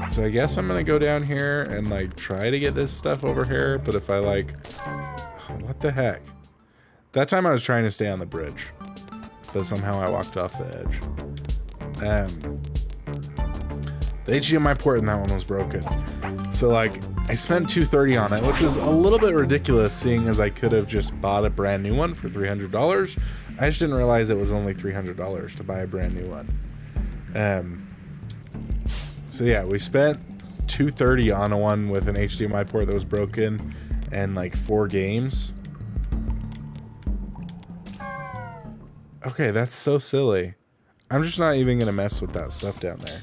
So I guess I'm gonna go down here and like try to get this stuff over here. But if I like, what the heck? That time I was trying to stay on the bridge, but somehow I walked off the edge. The HDMI port in that one was broken. So like, I spent $230 on it, which was a little bit ridiculous seeing as I could have just bought a brand new one for $300. I just didn't realize it was only $300 to buy a brand new one. So yeah, we spent $230 on a one with an HDMI port that was broken and like 4 games. Okay, that's so silly. I'm just not even gonna mess with that stuff down there.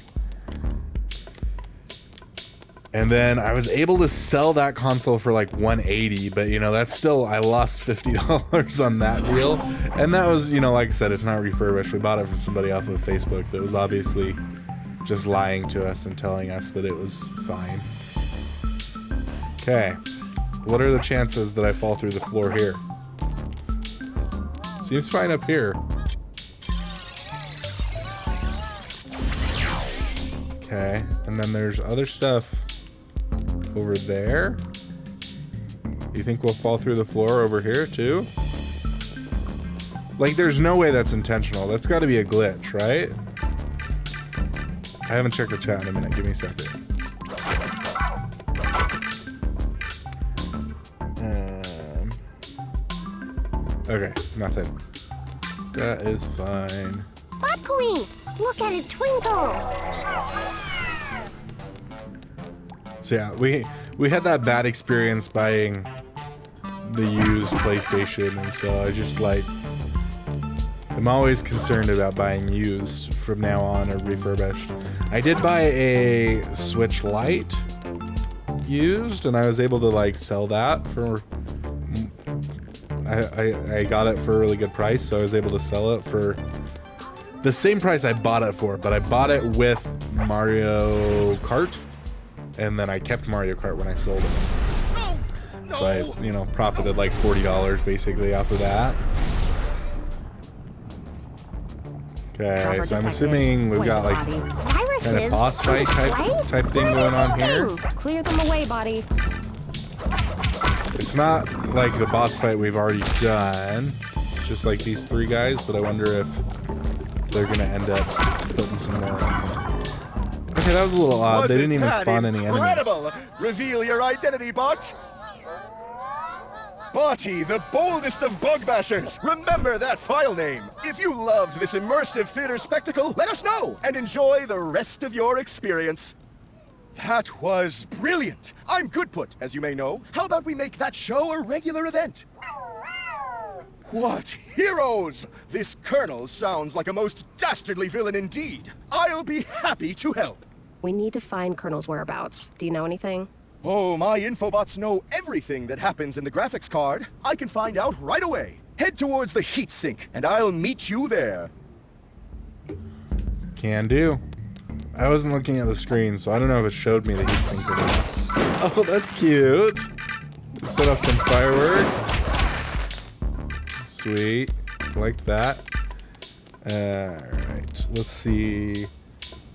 And then I was able to sell that console for like $180, but you know, that's still, I lost $50 on that deal. And that was, you know, like I said, it's not refurbished. We bought it from somebody off of Facebook that was obviously just lying to us and telling us that it was fine. Okay. What are the chances that I fall through the floor here? Seems fine up here. Okay, and then there's other stuff over there. You think we'll fall through the floor over here too? Like, there's no way that's intentional. That's got to be a glitch, right? I haven't checked the chat in a minute. Give me a second. Okay, nothing. That is fine. Bot Queen, look at it twinkle. So yeah, we had that bad experience buying the used PlayStation, and so I just like, I'm always concerned about buying used from now on or refurbished. I did buy a Switch Lite used, and I was able to like sell that for, I got it for a really good price, so I was able to sell it for the same price I bought it for, but I bought it with Mario Kart, and then I kept Mario Kart when I sold it. So I, you know, profited like $40 basically off of that. Okay, so I'm assuming we've got like kind of boss fight type thing going on here. Clear them away, Boti. It's not like the boss fight we've already done. It's just like these 3 guys, but I wonder if they're gonna end up putting some more in. Okay, that was a little odd. They didn't even spawn any enemies. Incredible! Reveal your identity, Bot! Boti, the boldest of bug bashers! Remember that file name! If you loved this immersive theater spectacle, let us know and enjoy the rest of your experience. That was brilliant! I'm Goodput, as you may know. How about we make that show a regular event? What heroes! This Colonel sounds like a most dastardly villain indeed. I'll be happy to help. We need to find Colonel's whereabouts. Do you know anything? Oh, my infobots know everything that happens in the graphics card. I can find out right away. Head towards the heatsink, and I'll meet you there. Can do. I wasn't looking at the screen, so I don't know if it showed me the heatsink or not. Oh, that's cute. Set up some fireworks. Sweet. Liked that. Alright, let's see.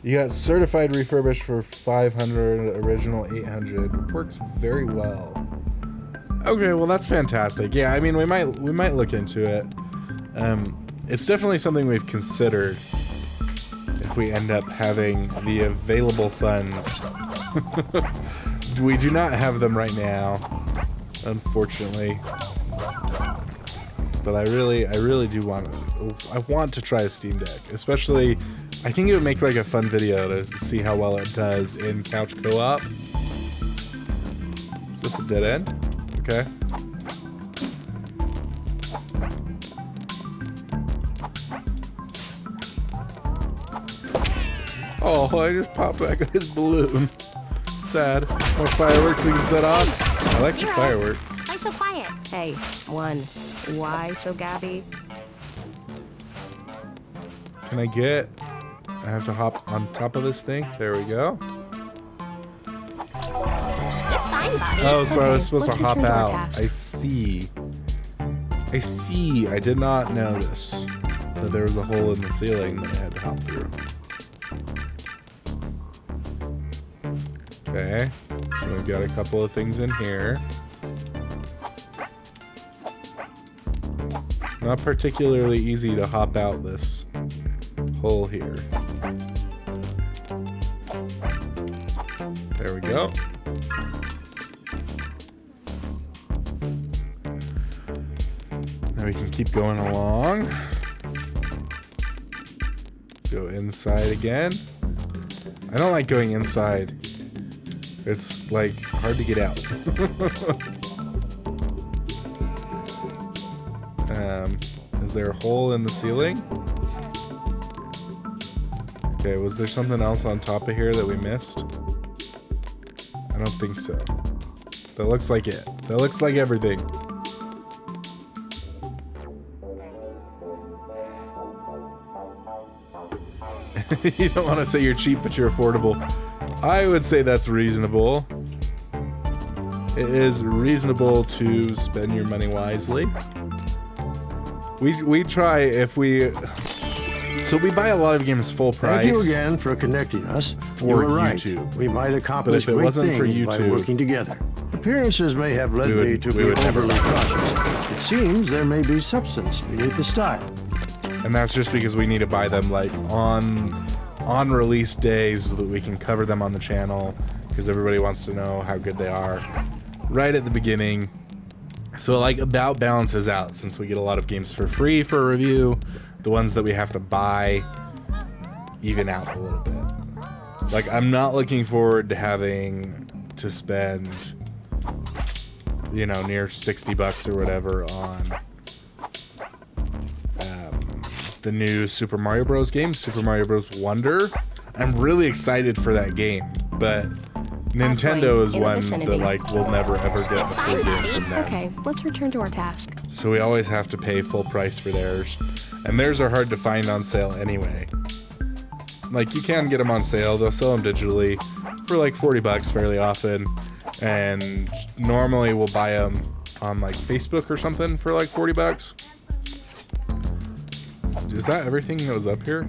You got certified refurbished for 500, original 800. Works very well. Okay, well that's fantastic. Yeah, I mean we might look into it. It's definitely something we've considered if we end up having the available funds. We do not have them right now. unfortunately. But I really do want to. I want to try a Steam Deck, especially. I think it would make like a fun video to see how well it does in couch co-op. Is this a dead end? Okay. Oh, I just popped back his balloon. Sad. More fireworks we can set off. I like the fireworks. Why so quiet? Hey, one. Why so gabby? Can I get... I have to hop on top of this thing. There we go. It's fine, buddy. Oh, so I was supposed to let's hop return to our out. task. I see. I see. I did not notice that there was a hole in the ceiling that I had to hop through. Okay. So we've got a couple of things in here. Not particularly easy to hop out this hole here. There we go. Now we can keep going along. Go inside again. I don't like going inside. It's like hard to get out. Is there a hole in the ceiling? Okay, was there something else on top of here that we missed? I don't think so. That looks like it. That looks like everything. You don't want to say you're cheap, but you're affordable. I would say that's reasonable. It is reasonable to spend your money wisely. We try if we... So we buy a lot of games full price. Thank you again for connecting us. For You were right. YouTube. We might accomplish But if it great wasn't for things by YouTube, working together. Appearances may have led we me to would be never overly buy cautious. It seems there may be substance beneath the style. And that's just because we need to buy them like on release days so that we can cover them on the channel, because everybody wants to know how good they are right at the beginning. So it like about balances out, since we get a lot of games for free for a review. The ones that we have to buy even out a little bit. Like, I'm not looking forward to having to spend, you know, near 60 bucks or whatever on the new Super Mario Bros. Game, Super Mario Bros. Wonder. I'm really excited for that game, but Nintendo is one that, like, will never ever get a free game from them. Okay, let's return to our task. So we always have to pay full price for theirs. And theirs are hard to find on sale anyway. Like, you can get them on sale. They'll sell them digitally for like 40 bucks fairly often. And normally we'll buy them on like Facebook or something for like 40 bucks. Is that everything that was up here?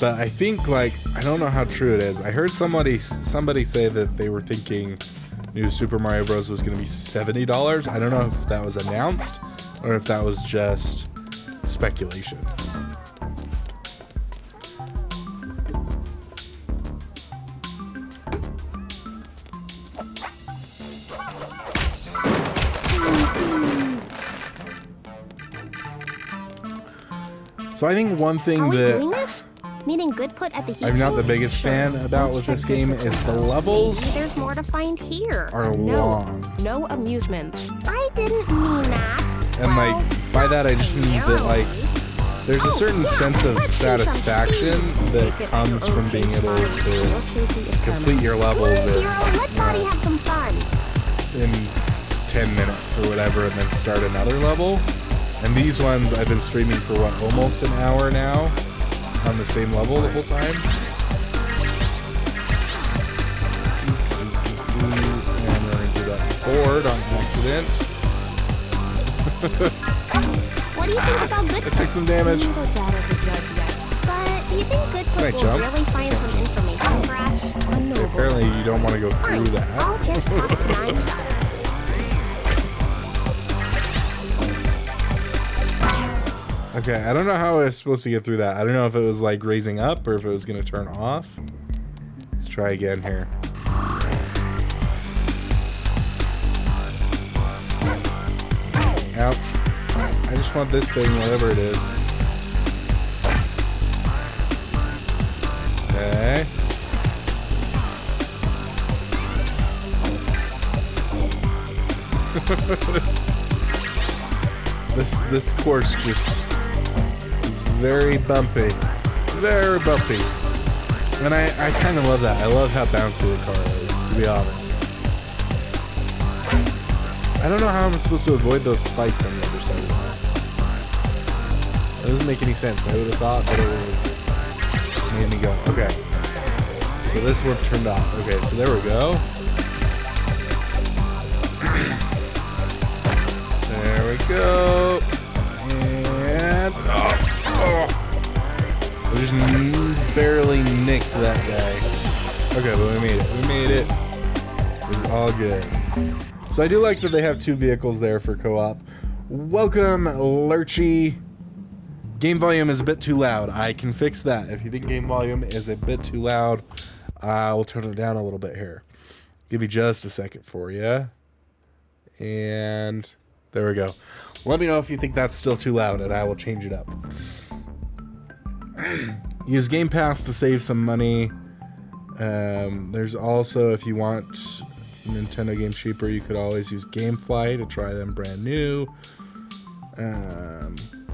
But I think, like, I don't know how true it is. I heard somebody say that they were thinking new Super Mario Bros. Was going to be $70. I don't know if that was announced or if that was just speculation. So I think one thing Are we that doing this? Meaning good put at the heat I'm not the shield? biggest fan about with this game is the levels Maybe there's more to find here. are long. No amusements. I didn't mean that. And like, by that I just mean that, like, there's a certain sense of satisfaction that comes from being able to complete your levels Hero, let Boti have some fun. in 10 minutes or whatever and then start another level. And these ones I've been streaming for what, almost an hour now on the same level the whole time. And we're gonna do that board on accident. What do you think about good It took some damage. Neither dad is a judge yet. But do you think good Can I put will jump? really find some information for us? Unknowable. Apparently you don't want to go through Fine, that. I'll just talk to Nine Star. Okay, I don't know how I was supposed to get through that. I don't know if it was like raising up or if it was going to turn off. Let's try again here. just want this thing, whatever it is. Okay. This course just is very bumpy. Very bumpy. And I kind of love that. I love how bouncy the car is, to be honest. I don't know how I'm supposed to avoid those spikes on the other side of that. That doesn't make any sense. I would have thought that it would have made me go. Okay. So this one turned off. Okay, so there we go. There we go. And we just barely nicked that guy. Okay, but we made it. We made it. It was all good. So I do like that they have two vehicles there for co-op. Welcome, Lurchy. Game volume is a bit too loud. I can fix that. If you think game volume is a bit too loud, we'll turn it down a little bit here. Give me just a second for you. And there we go. Let me know if you think that's still too loud, and I will change it up. Use Game Pass to save some money. There's also, if you want Nintendo games cheaper, you could always use GameFly to try them brand new.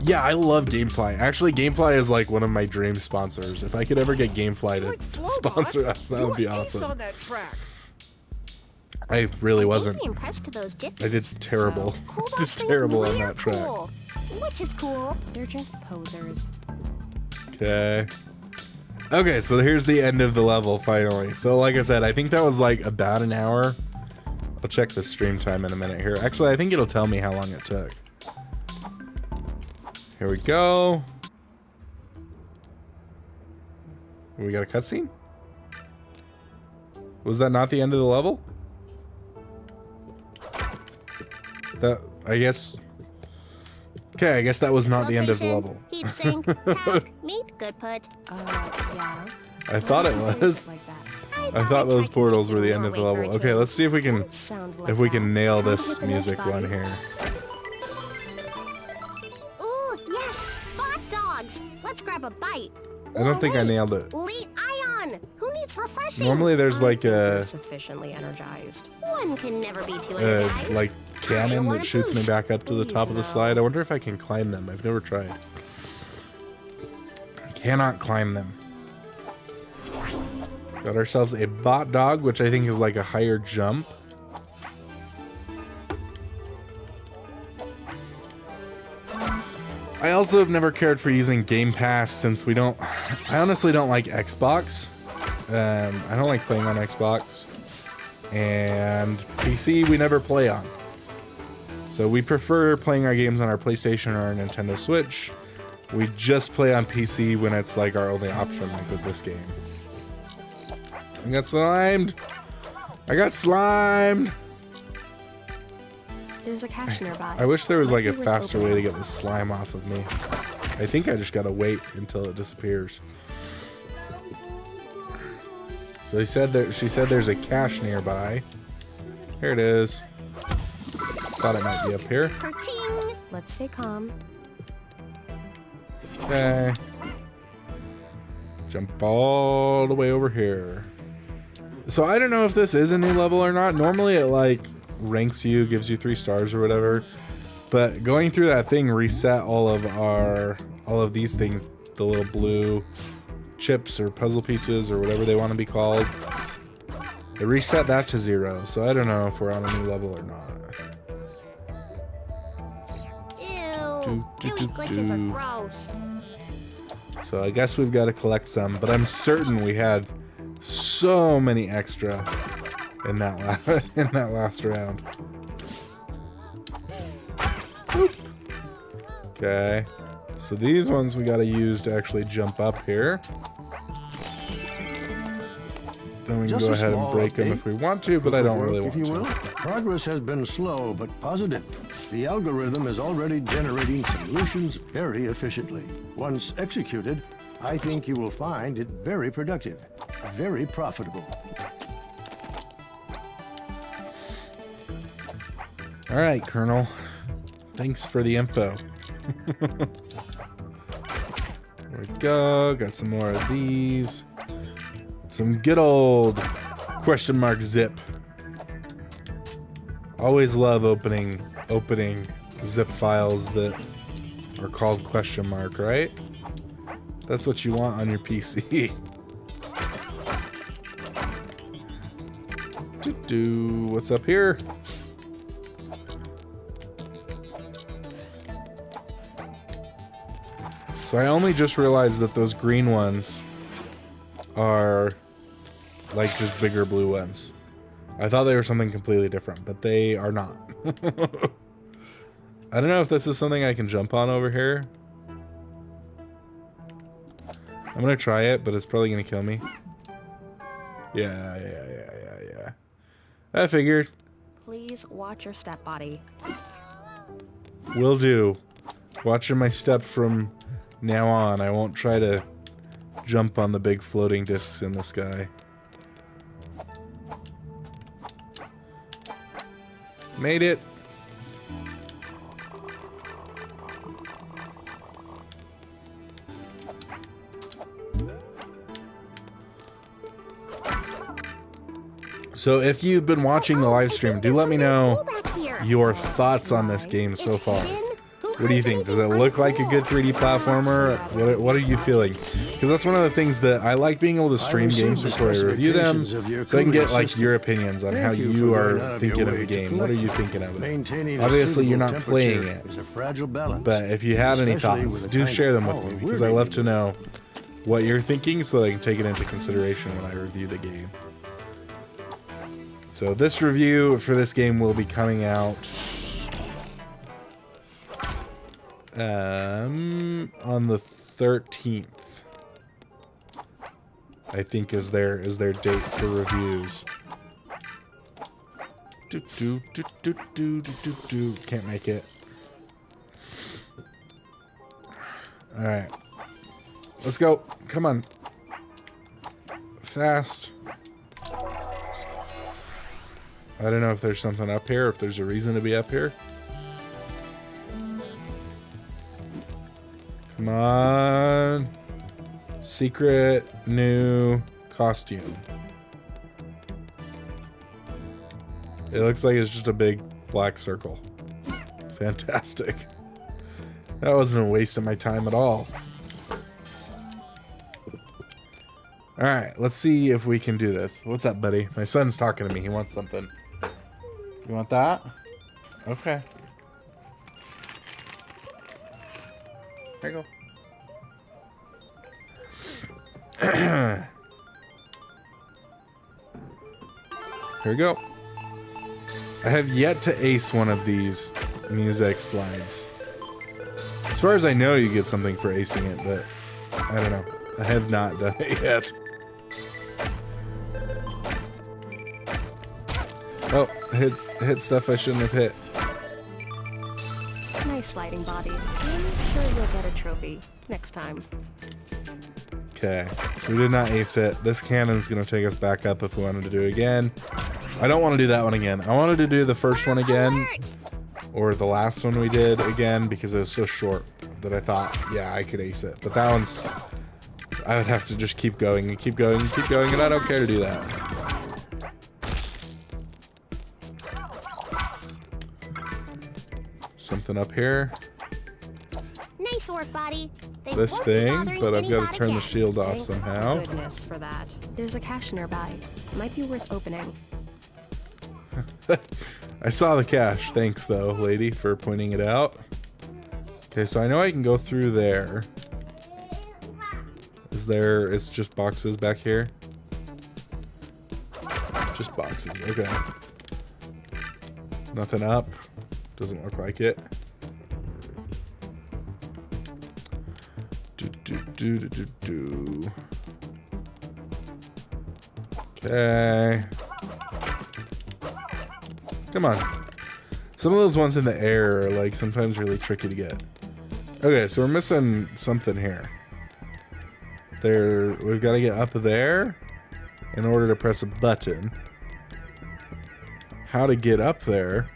Yeah, I love GameFly. Actually, GameFly is like one of my dream sponsors. If I could ever get GameFly to sponsor us, that would be awesome. On that track. I really wasn't. Impressed those I did terrible. Did terrible on that track. Cool. Which is cool. They're just posers. Okay. Okay, so here's the end of the level, finally. So, like I said, I think that was like about an hour. I'll check the stream time in a minute here. Actually, I think it'll tell me how long it took. Here we go. We got a cutscene? Was that not the end of the level? That, I guess... Okay, I guess that was not the end of the level. Heat sink, pack, meat, good put. Yeah. I thought it was. Like that. I thought those portals were the end of the level. Okay, let's see if we can nail this music one here. Ooh, yes! Hot dogs! Let's grab a bite. I don't think I nailed it. Late ion! Who needs refreshing? Normally there's like a Sufficiently energized. One can never be too energized. like cannon that shoots me back up to the top of the slide. I wonder if I can climb them. I've never tried. I cannot climb them. Got ourselves a bot dog, which I think is like a higher jump. I also have never cared for using Game Pass since we don't... I honestly don't like Xbox. I don't like playing on Xbox. And PC we never play on. So we prefer playing our games on our PlayStation or our Nintendo Switch. We just play on PC when it's like our only option, like with this game. I got slimed! I got slimed! There's a cache nearby. I wish there was like a faster way to get the slime off of me. I think I just gotta wait until it disappears. So she said there's a cache nearby. Here it is. Thought it might be up here. Ka-ching! Let's stay calm. Okay. Jump all the way over here. So I don't know if this is a new level or not. Normally it like ranks you, gives you 3 stars or whatever. But going through that thing reset all of these things, the little blue chips or puzzle pieces or whatever they want to be called. It reset that to 0. So I don't know if we're on a new level or not. Ew. Gooey glitches are gross. So I guess we've got to collect some, but I'm certain we had so many extra in that last round. Boop. Okay, so these ones we got to use to actually jump up here. Then we can go ahead and break them if we want to, but I don't really want to. Progress has been slow but positive. The algorithm is already generating solutions very efficiently. Once executed, I think you will find it very productive, very profitable. All right, Colonel. Thanks for the info. There we go. Got some more of these. Some good old question mark zip. Always love opening zip files that are called question mark, right? That's what you want on your PC. What's up here? So I only just realized that those green ones are like just bigger blue ones. I thought they were something completely different, but they are not. I don't know if this is something I can jump on over here. I'm gonna try it, but it's probably gonna kill me. Yeah. I figured. Please watch your step, Boti. Will do. Watching my step from now on. I won't try to jump on the big floating discs in the sky. Made it. So if you've been watching the live stream, do let me know your thoughts on this game so far. What do you think? Does it look like a good 3D platformer? What are you feeling? Because that's one of the things that I like, being able to stream games before I review them, so I can get like your opinions on how you are thinking of the game. What are you thinking of it? Obviously, you're not playing it, but if you have any thoughts, do share them with me, because I love to know what you're thinking so that I can take it into consideration when I review the game. So this review for this game will be coming out on the 13th. I think is their date for reviews. Can't make it. All right, let's go. Come on, fast. I don't know if there's something up here, if there's a reason to be up here. Come on. Secret new costume. It looks like it's just a big black circle. Fantastic. That wasn't a waste of my time at all. Alright, let's see if we can do this. What's up, buddy? My son's talking to me. He wants something. You want that? Okay. There you go. Here we go. I have yet to ace one of these music slides. As far as I know, you get something for acing it, but I don't know. I have not done it yet. Oh, hit stuff I shouldn't have hit. Nice lighting, Boti. I'm sure you'll get a trophy next time. Okay, so we did not ace it. This cannon's gonna take us back up if we wanted to do it again. I don't want to do that one again. I wanted to do the first one again, or the last one we did again, because it was so short that I thought, yeah, I could ace it. But that one's, I would have to just keep going and keep going and keep going, and I don't care to do that. Something up here. Nice work, Boti. They This won't be thing, bothering but I've got anybody to turn the again. shield off Thank somehow. goodness for that. There's a cache nearby. Might be worth opening. I saw the cache. Thanks, though, lady, for pointing it out. Okay, so I know I can go through there. It's just boxes back here? Just boxes, okay. Nothing up. Doesn't look like it. Okay. Come on. Some of those ones in the air are like sometimes really tricky to get. Okay, so we're missing something here. We've got to get up there in order to press a button. How to get up there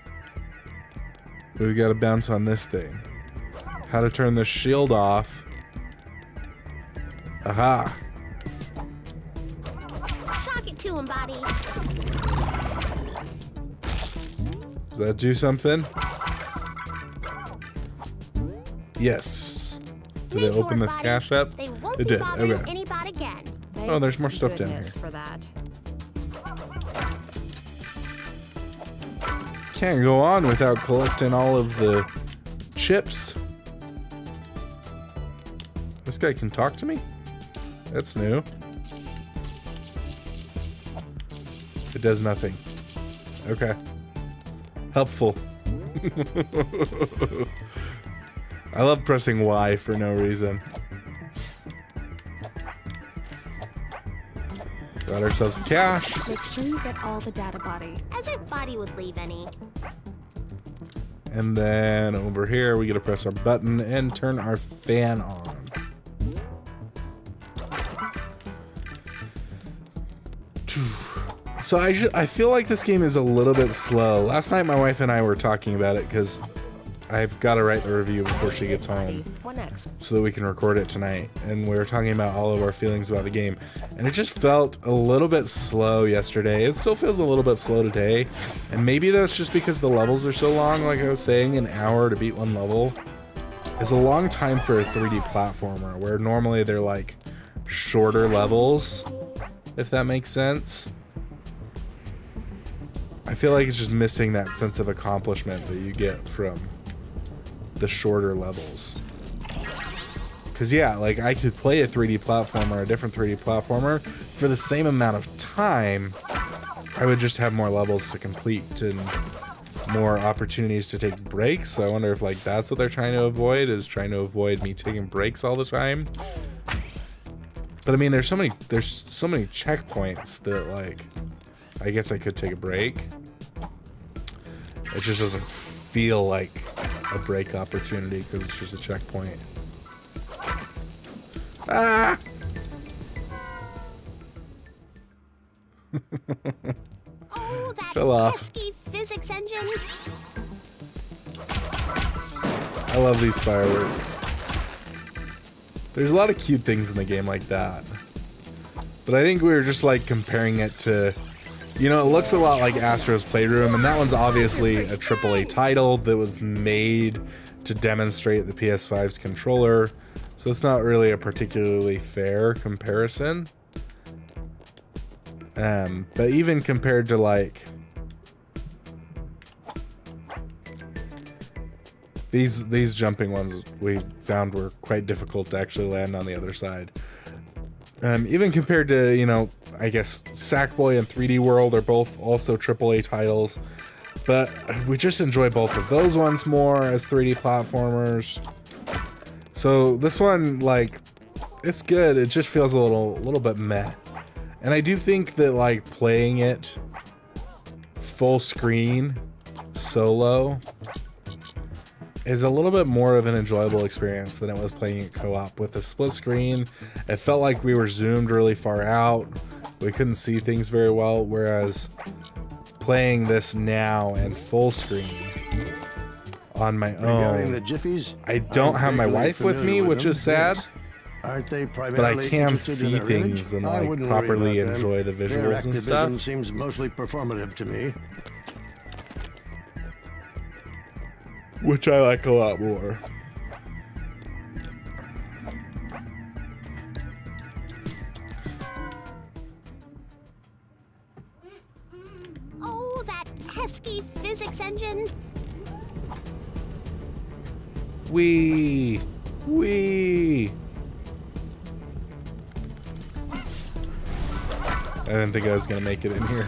We've got to bounce on this thing. How to turn the shield off. Aha. Shock it to him, Boti. Does that do something? Yes. Did it open this cache up? They won't It be did. bothering Okay. any bot again. Oh, there's more stuff down Goodness here. for that. Can't go on without collecting all of the chips. This guy can talk to me? That's new. It does nothing. Okay. Helpful. I love pressing Y for no reason. Got ourselves cash. Make sure you get all the data, Boti. As if Boti would leave any. And then over here, we get to press our button and turn our fan on. So I feel like this game is a little bit slow. Last night, my wife and I were talking about it because I've got to write the review before she gets home What next? so that we can record it tonight. And we were talking about all of our feelings about the game. And it just felt a little bit slow yesterday. It still feels a little bit slow today. And maybe that's just because the levels are so long. Like I was saying, an hour to beat one level is a long time for a 3D platformer, where normally they're like shorter levels, if that makes sense. I feel like it's just missing that sense of accomplishment that you get from the shorter levels. Because yeah, like I could play a 3D platformer, a different 3D platformer, for the same amount of time. I would just have more levels to complete and more opportunities to take breaks. So I wonder if like that's what they're trying to avoid, is trying to avoid me taking breaks all the time. But I mean, there's so many checkpoints that like I guess I could take a break. It just doesn't feel like a break opportunity because it's just a checkpoint. Ah! Oh, that Fell off. pesky physics engine. I love these fireworks. There's a lot of cute things in the game like that. But I think we were just like comparing it to, you know, it looks a lot like Astro's Playroom, and that one's obviously a AAA title that was made to demonstrate the PS5's controller. So it's not really a particularly fair comparison. But even compared to like these jumping ones, we found were quite difficult to actually land on the other side. Even compared to, you know, I guess Sackboy and 3D World are both also AAA titles, but we just enjoy both of those ones more as 3D platformers. So this one, like, it's good. It just feels a little bit meh. And I do think that like playing it full screen solo is a little bit more of an enjoyable experience than it was playing it co-op. With a split screen, it felt like we were zoomed really far out. We couldn't see things very well, whereas playing this now and full screen on my Regarding the own, Jiffies, I don't have my vaguely wife with familiar me, which them. is sad. Yes. Aren't they But I primarily can interested in see their things image? and I like wouldn't worry properly about them. enjoy the Their visuals and activism stuff. seems mostly performative to me. Which I like a lot more. Oh, that pesky physics engine. Wee! I didn't think I was gonna make it in here.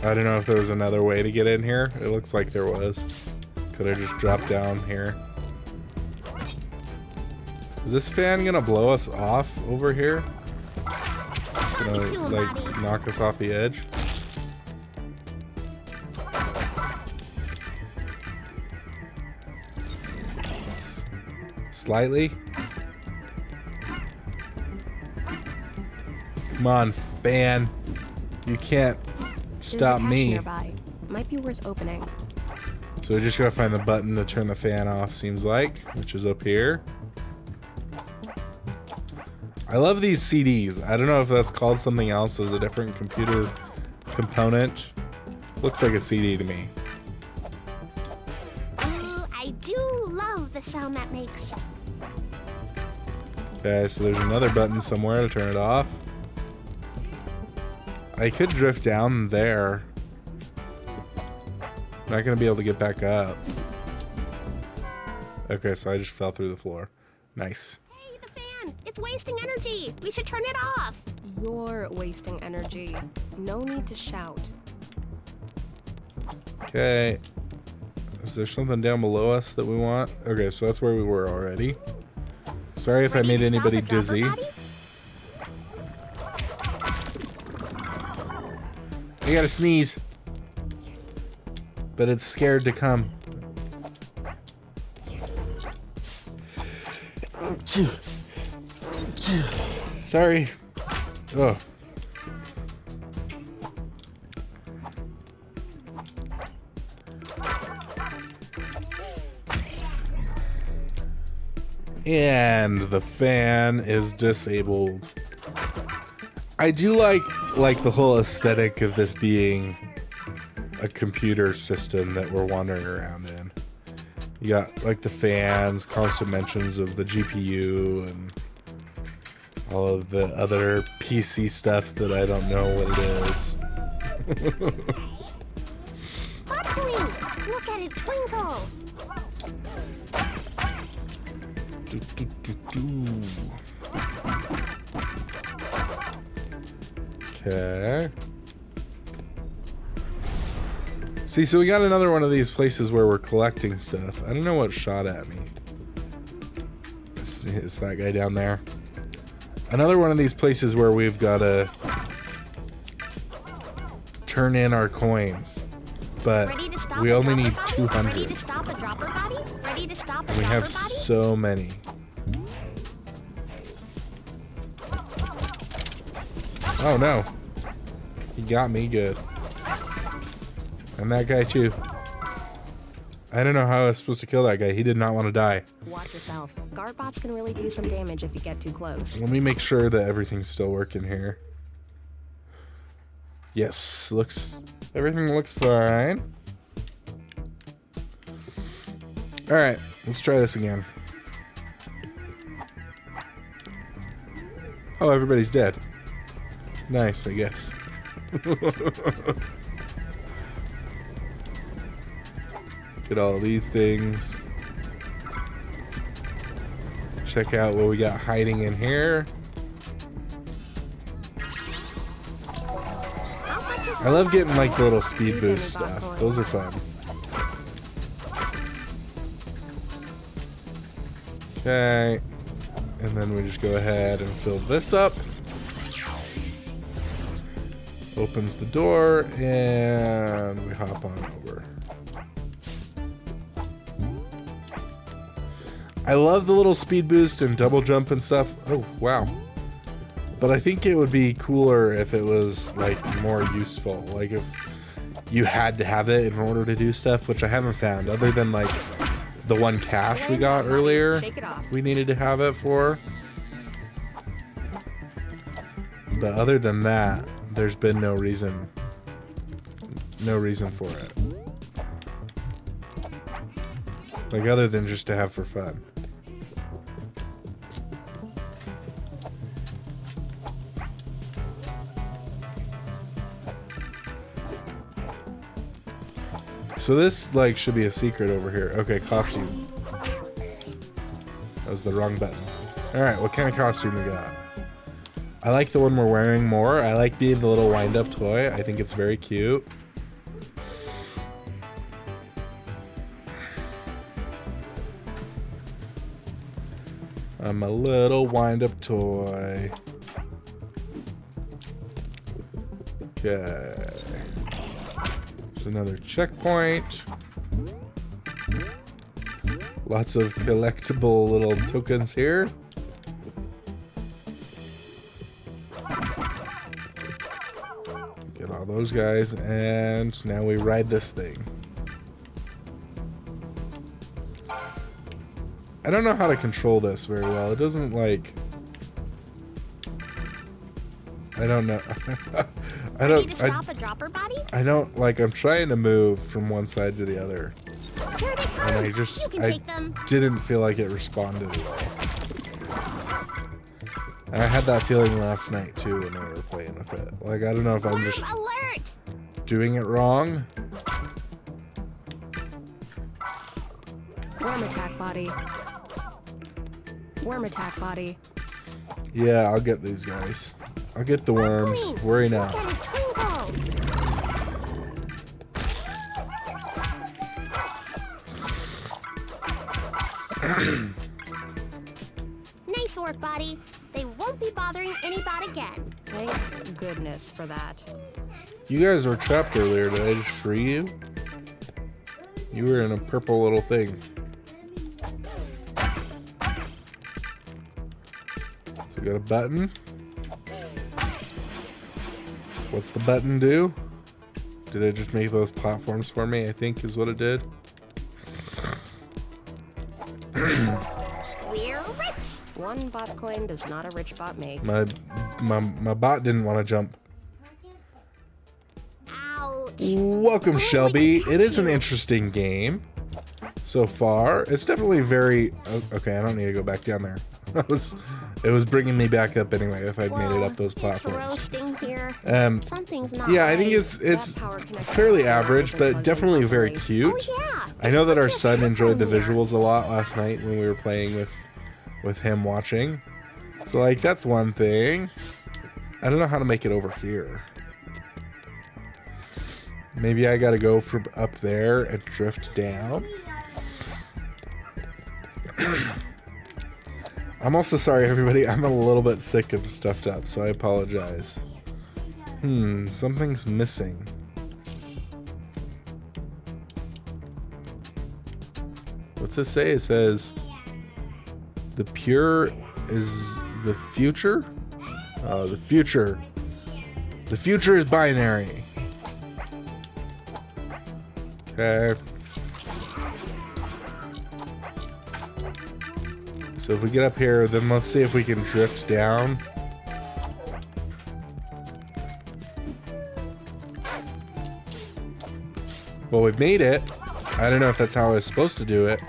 I don't know if there was another way to get in here. It looks like there was. Could I just drop down here? Is this fan gonna blow us off over here? Gonna like knock us off the edge? Slightly? Come on, fan. You can't There's a stop cache me. nearby. Might be worth opening. So we just gotta find the button to turn the fan off, seems like, which is up here. I love these CDs. I don't know if that's called something else as a different computer component. Looks like a CD to me. Ooh, I do love the sound that makes. Okay, so there's another button somewhere to turn it off. I could drift down there. Not gonna be able to get back up. Okay, so I just fell through the floor. Nice. Hey, the fan! It's wasting energy! We should turn it off! You're wasting energy. No need to shout. Okay. Is there something down below us that we want? Okay, so that's where we were already. Sorry if I made anybody dizzy. I gotta sneeze. But it's scared to come. Sorry. Oh. And the fan is disabled. I do like the whole aesthetic of this being a computer system that we're wandering around in. You got like the fans, constant mentions of the GPU and all of the other PC stuff that I don't know what it is. Hot Look at it twinkle! Okay. See, so we got another one of these places where we're collecting stuff. I don't know what shot at me. It's that guy down there. Another one of these places where we've got to turn in our coins. But we only need 200. Ready to stop a dropper body? Ready to stop a And we have dropper body? so many. Oh no. He got me good. And that guy too. I don't know how I was supposed to kill that guy. He did not want to die. Watch yourself. Guard bots can really do some damage if you get too close. Let me make sure that everything's still working here. Yes, everything looks fine. Alright, let's try this again. Oh, everybody's dead. Nice, I guess. Get all these things. Check out what we got hiding in here. I love getting like the little speed boost stuff. Those are fun. Okay. And then we just go ahead and fill this up. Opens the door and we hop on over. I love the little speed boost and double jump and stuff. Oh, wow. But I think it would be cooler if it was like more useful. Like if you had to have it in order to do stuff, which I haven't found other than like the one cache we got earlier. We needed to have it for. But other than that, there's been no reason for it. Like other than just to have for fun. So this like should be a secret over here. Okay, costume. That was the wrong button. Alright, what kind of costume we got? I like the one we're wearing more. I like being the little wind-up toy. I think it's very cute. I'm a little wind-up toy. Okay. There's another checkpoint. Lots of collectible little tokens here. Get all those those guys, and now we ride this thing. I don't know how to control this very well. It doesn't like... I don't know. I Ready to stop a dropper body? I don't like. I'm trying to move from one side to the other, Here they come. and You can take them. didn't feel like it responded at all. And I had that feeling last night too when we were playing with it. Like, I don't know if I'm just Alert! doing it wrong. Worm attack body. Worm attack body. Yeah, I'll get these guys. I'll get the worms. Queen, Worry look not. at it twinkle. Nice work, Boti. They won't be bothering anybody again. Thank goodness for that. You guys were trapped earlier. Did I just free you? You were in a purple little thing. So we got a button. What's the button do? Did it just make those platforms for me? I think is what it did. We're rich. One bot coin does not a rich bot make. My bot didn't want to jump. Ouch. Welcome, Shelby. It is an interesting game so far. It's definitely very... Okay, I don't need to go back down there. It was bringing me back up anyway if I'd made it up those platforms. Roasting here. Something's not yeah, I think right. it's fairly average, but definitely very cute. Oh, yeah. I know that our It's son like a enjoyed the headphone visuals a lot last night when we were playing with him watching. So like that's one thing. I don't know how to make it over here. Maybe I gotta go from up there and drift down. I'm also sorry, everybody. I'm a little bit sick and stuffed up, so I apologize. Something's missing. What's it say? It says, the pure is the future? Oh, the future. The future is binary. Okay. So if we get up here, then let's see if we can drift down. Well, we've made it. I don't know if that's how I was supposed to do it,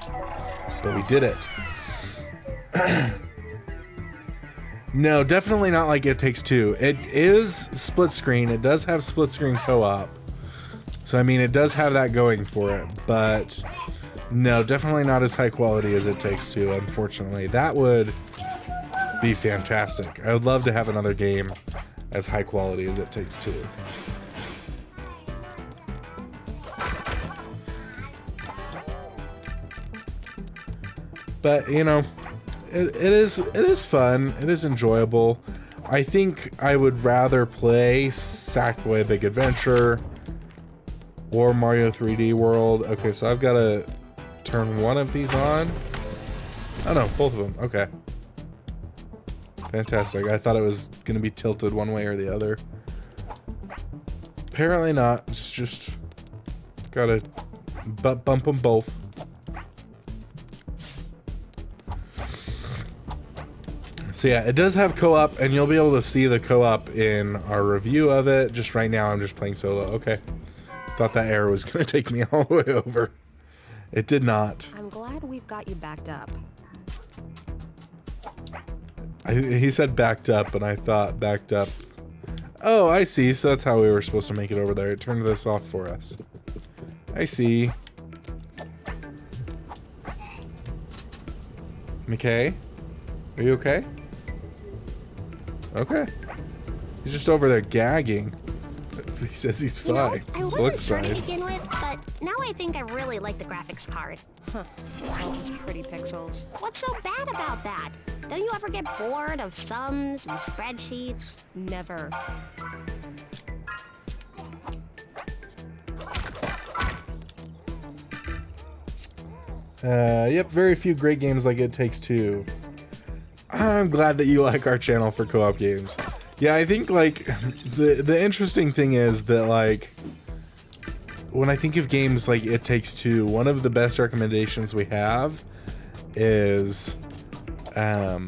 but we did it. No, definitely not like It Takes Two. It is split screen. It does have split screen co-op. So, I mean, it does have that going for it, but no, definitely not as high quality as It Takes Two, unfortunately. That would be fantastic. I would love to have another game as high quality as It Takes Two. But, you know, it is fun. It is enjoyable. I think I would rather play Sackboy Big Adventure or Mario 3D World. Okay, so I've got to turn one of these on. Oh no, both of them. Okay. Fantastic. I thought it was going to be tilted one way or the other. Apparently not. It's just got to bump them both. So yeah, it does have co-op, and you'll be able to see the co-op in our review of it. Just right now, I'm just playing solo. Okay. Thought that arrow was going to take me all the way over. It did not. I'm glad we've got you backed up. He said backed up, and I thought backed up. Oh, I see. So that's how we were supposed to make it over there. It turned this off for us. I see. McKay? Are you okay? Okay. He's just over there gagging. He says he's fine. I wasn't Looks sure to fine. begin with, but now I think I really like the graphics card. Huh. All those pretty pixels. What's so bad about that? Don't you ever get bored of sums and spreadsheets? Never. Yep, very few great games like It Takes Two. I'm glad that you like our channel for co-op games. Yeah, I think like the interesting thing is that like when I think of games like It Takes Two, one of the best recommendations we have is I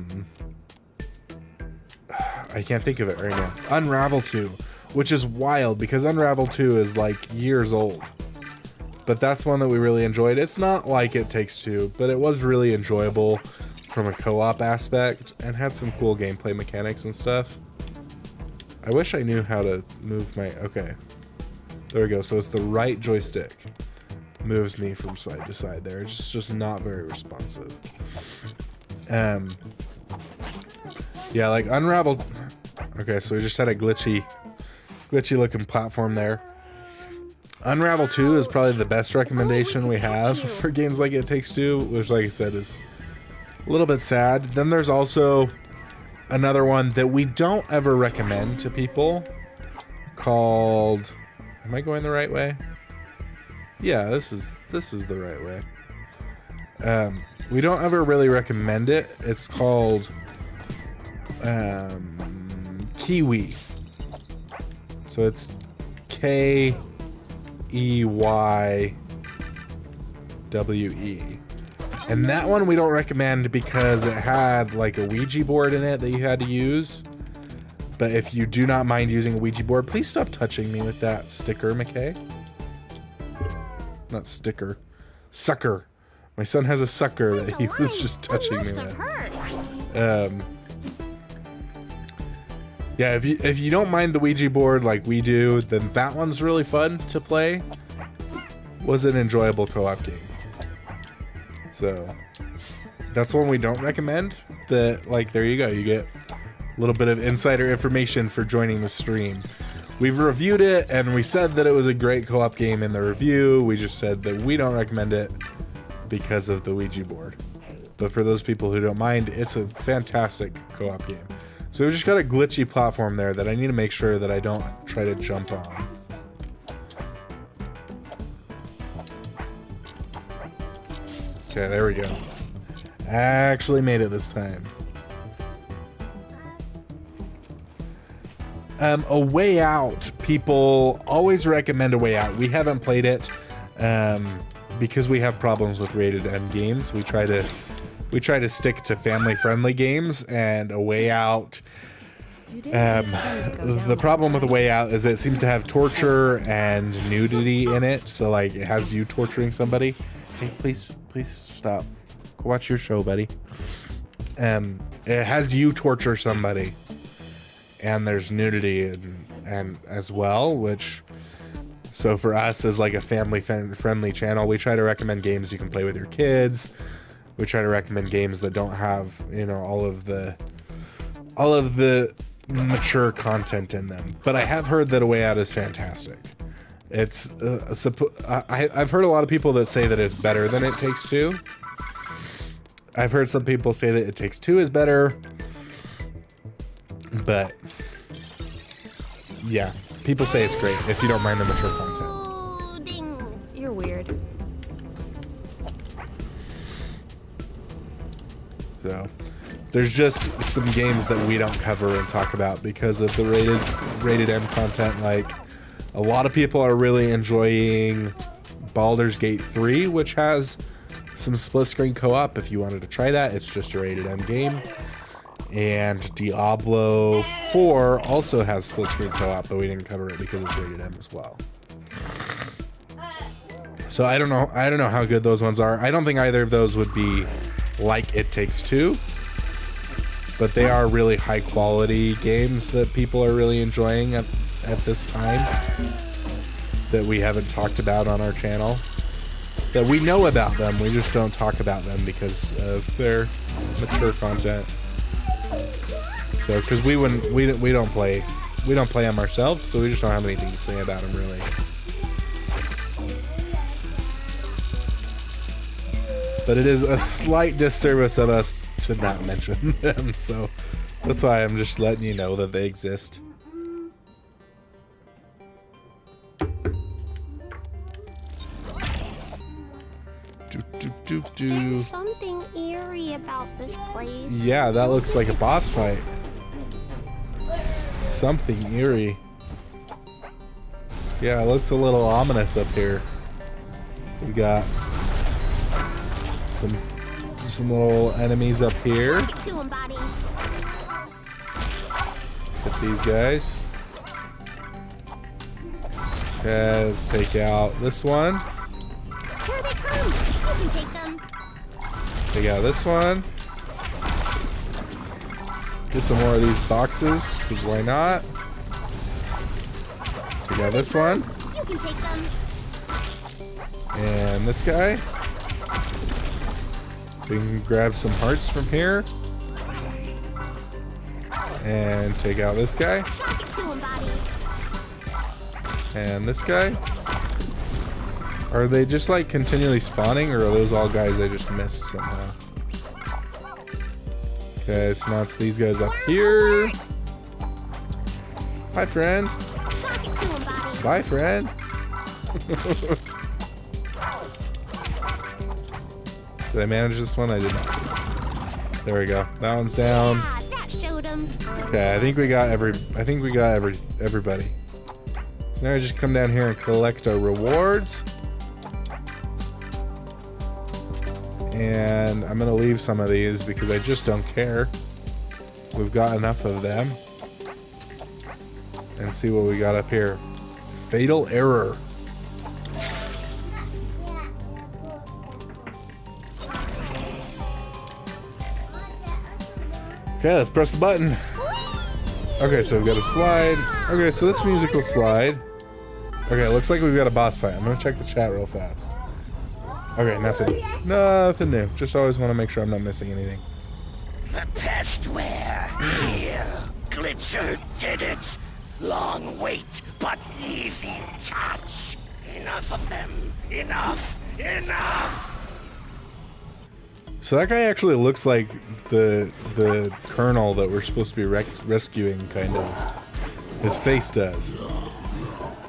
can't think of it right now. Unravel 2, which is wild because Unravel 2 is like years old. But that's one that we really enjoyed. It's not like It Takes Two, but it was really enjoyable from a co-op aspect and had some cool gameplay mechanics and stuff. I wish I knew how to move my... Okay. There we go. So it's the right joystick. Moves me from side to side there. It's just not very responsive. Yeah, like Unravel... Okay, so we just had a glitchy looking platform there. Unravel 2 is probably the best recommendation we have for games like It Takes Two, which, like I said, is a little bit sad. Then there's also another one that we don't ever recommend to people called... Am I going the right way? Yeah, this is the right way. We don't ever really recommend it. It's called Kiwi. So it's Keywe. And that one we don't recommend because it had like a Ouija board in it that you had to use. But if you do not mind using a Ouija board, please stop touching me with that sticker, McKay. Not sticker. Sucker. My son has a sucker that he was just touching me with. Yeah, if you don't mind the Ouija board like we do, then that one's really fun to play. Was an enjoyable co-op game. So that's one we don't recommend. Like, there you go. You get a little bit of insider information for joining the stream. We've reviewed it and we said that it was a great co-op game in the review. We just said that we don't recommend it because of the Ouija board. But for those people who don't mind, it's a fantastic co-op game. So we've just got a glitchy platform there that I need to make sure that I don't try to jump on. Okay, there we go. Actually made it this time. A Way Out. People always recommend A Way Out. We haven't played it because we have problems with rated M games. We try to stick to family-friendly games, and A Way Out. The problem with A Way Out is it seems to have torture and nudity in it. So like it has you torturing somebody. Hey, please stop. Go watch your show, buddy. It has you torture somebody, and there's nudity and as well, which. So for us as like a family-friendly channel, we try to recommend games you can play with your kids. We try to recommend games that don't have, you know, all of the mature content in them. But I have heard that A Way Out is fantastic. It's I've heard a lot of people that say that it's better than It Takes Two. I've heard some people say that It Takes Two is better. But yeah, people say it's great if you don't mind the mature content. Ding. You're weird. So there's just some games that we don't cover and talk about because of the rated M content. Like a lot of people are really enjoying Baldur's Gate 3, which has some split screen co-op. If you wanted to try that, it's just a rated M game. And Diablo 4 also has split screen co-op, but we didn't cover it because it's rated M as well. So I don't know how good those ones are. I don't think either of those would be like It Takes Two, but they are really high quality games that people are really enjoying at this time that we haven't talked about on our channel. That we know about them, we just don't talk about them because of their mature content. So because we don't play them ourselves, so we just don't have anything to say about them really. But it is a slight disservice of us to not mention them, so that's why I'm just letting you know that they exist. There's something eerie about this place. Yeah, that looks like a boss fight. something eerie. Yeah, it looks a little ominous up here. We got some little enemies up here. Get to him, Boti. Hit these guys. Okay, let's take out this one. Here they come. You can take them. Take out this one. Get some more of these boxes, because why not? Take out this one. You can take them. And this guy. We can grab some hearts from here. And take out this guy. Get to him, Boti. And this guy. Are they just like continually spawning, or are those all guys I just missed somehow? Okay, so now it's these guys up here. Hi, friend. Get to him, Boti. Bye, friend. Did I manage this one? I did not. There we go. That one's down. Yeah, that showed him. Okay, I think we got everybody. So now we just come down here and collect our rewards. And I'm gonna leave some of these because I just don't care. We've got enough of them. And see what we got up here. Fatal error. Okay, let's press the button. Okay, so we've got a slide. Okay, so this musical slide. Okay, it looks like we've got a boss fight. I'm gonna check the chat real fast. Okay, nothing. Nothing new. Just always want to make sure I'm not missing anything. The pests were here. Glitcher did it. Long wait, but easy catch. Enough of them. Enough. Enough. So that guy actually looks like the colonel that we're supposed to be rescuing, kind of. His face does.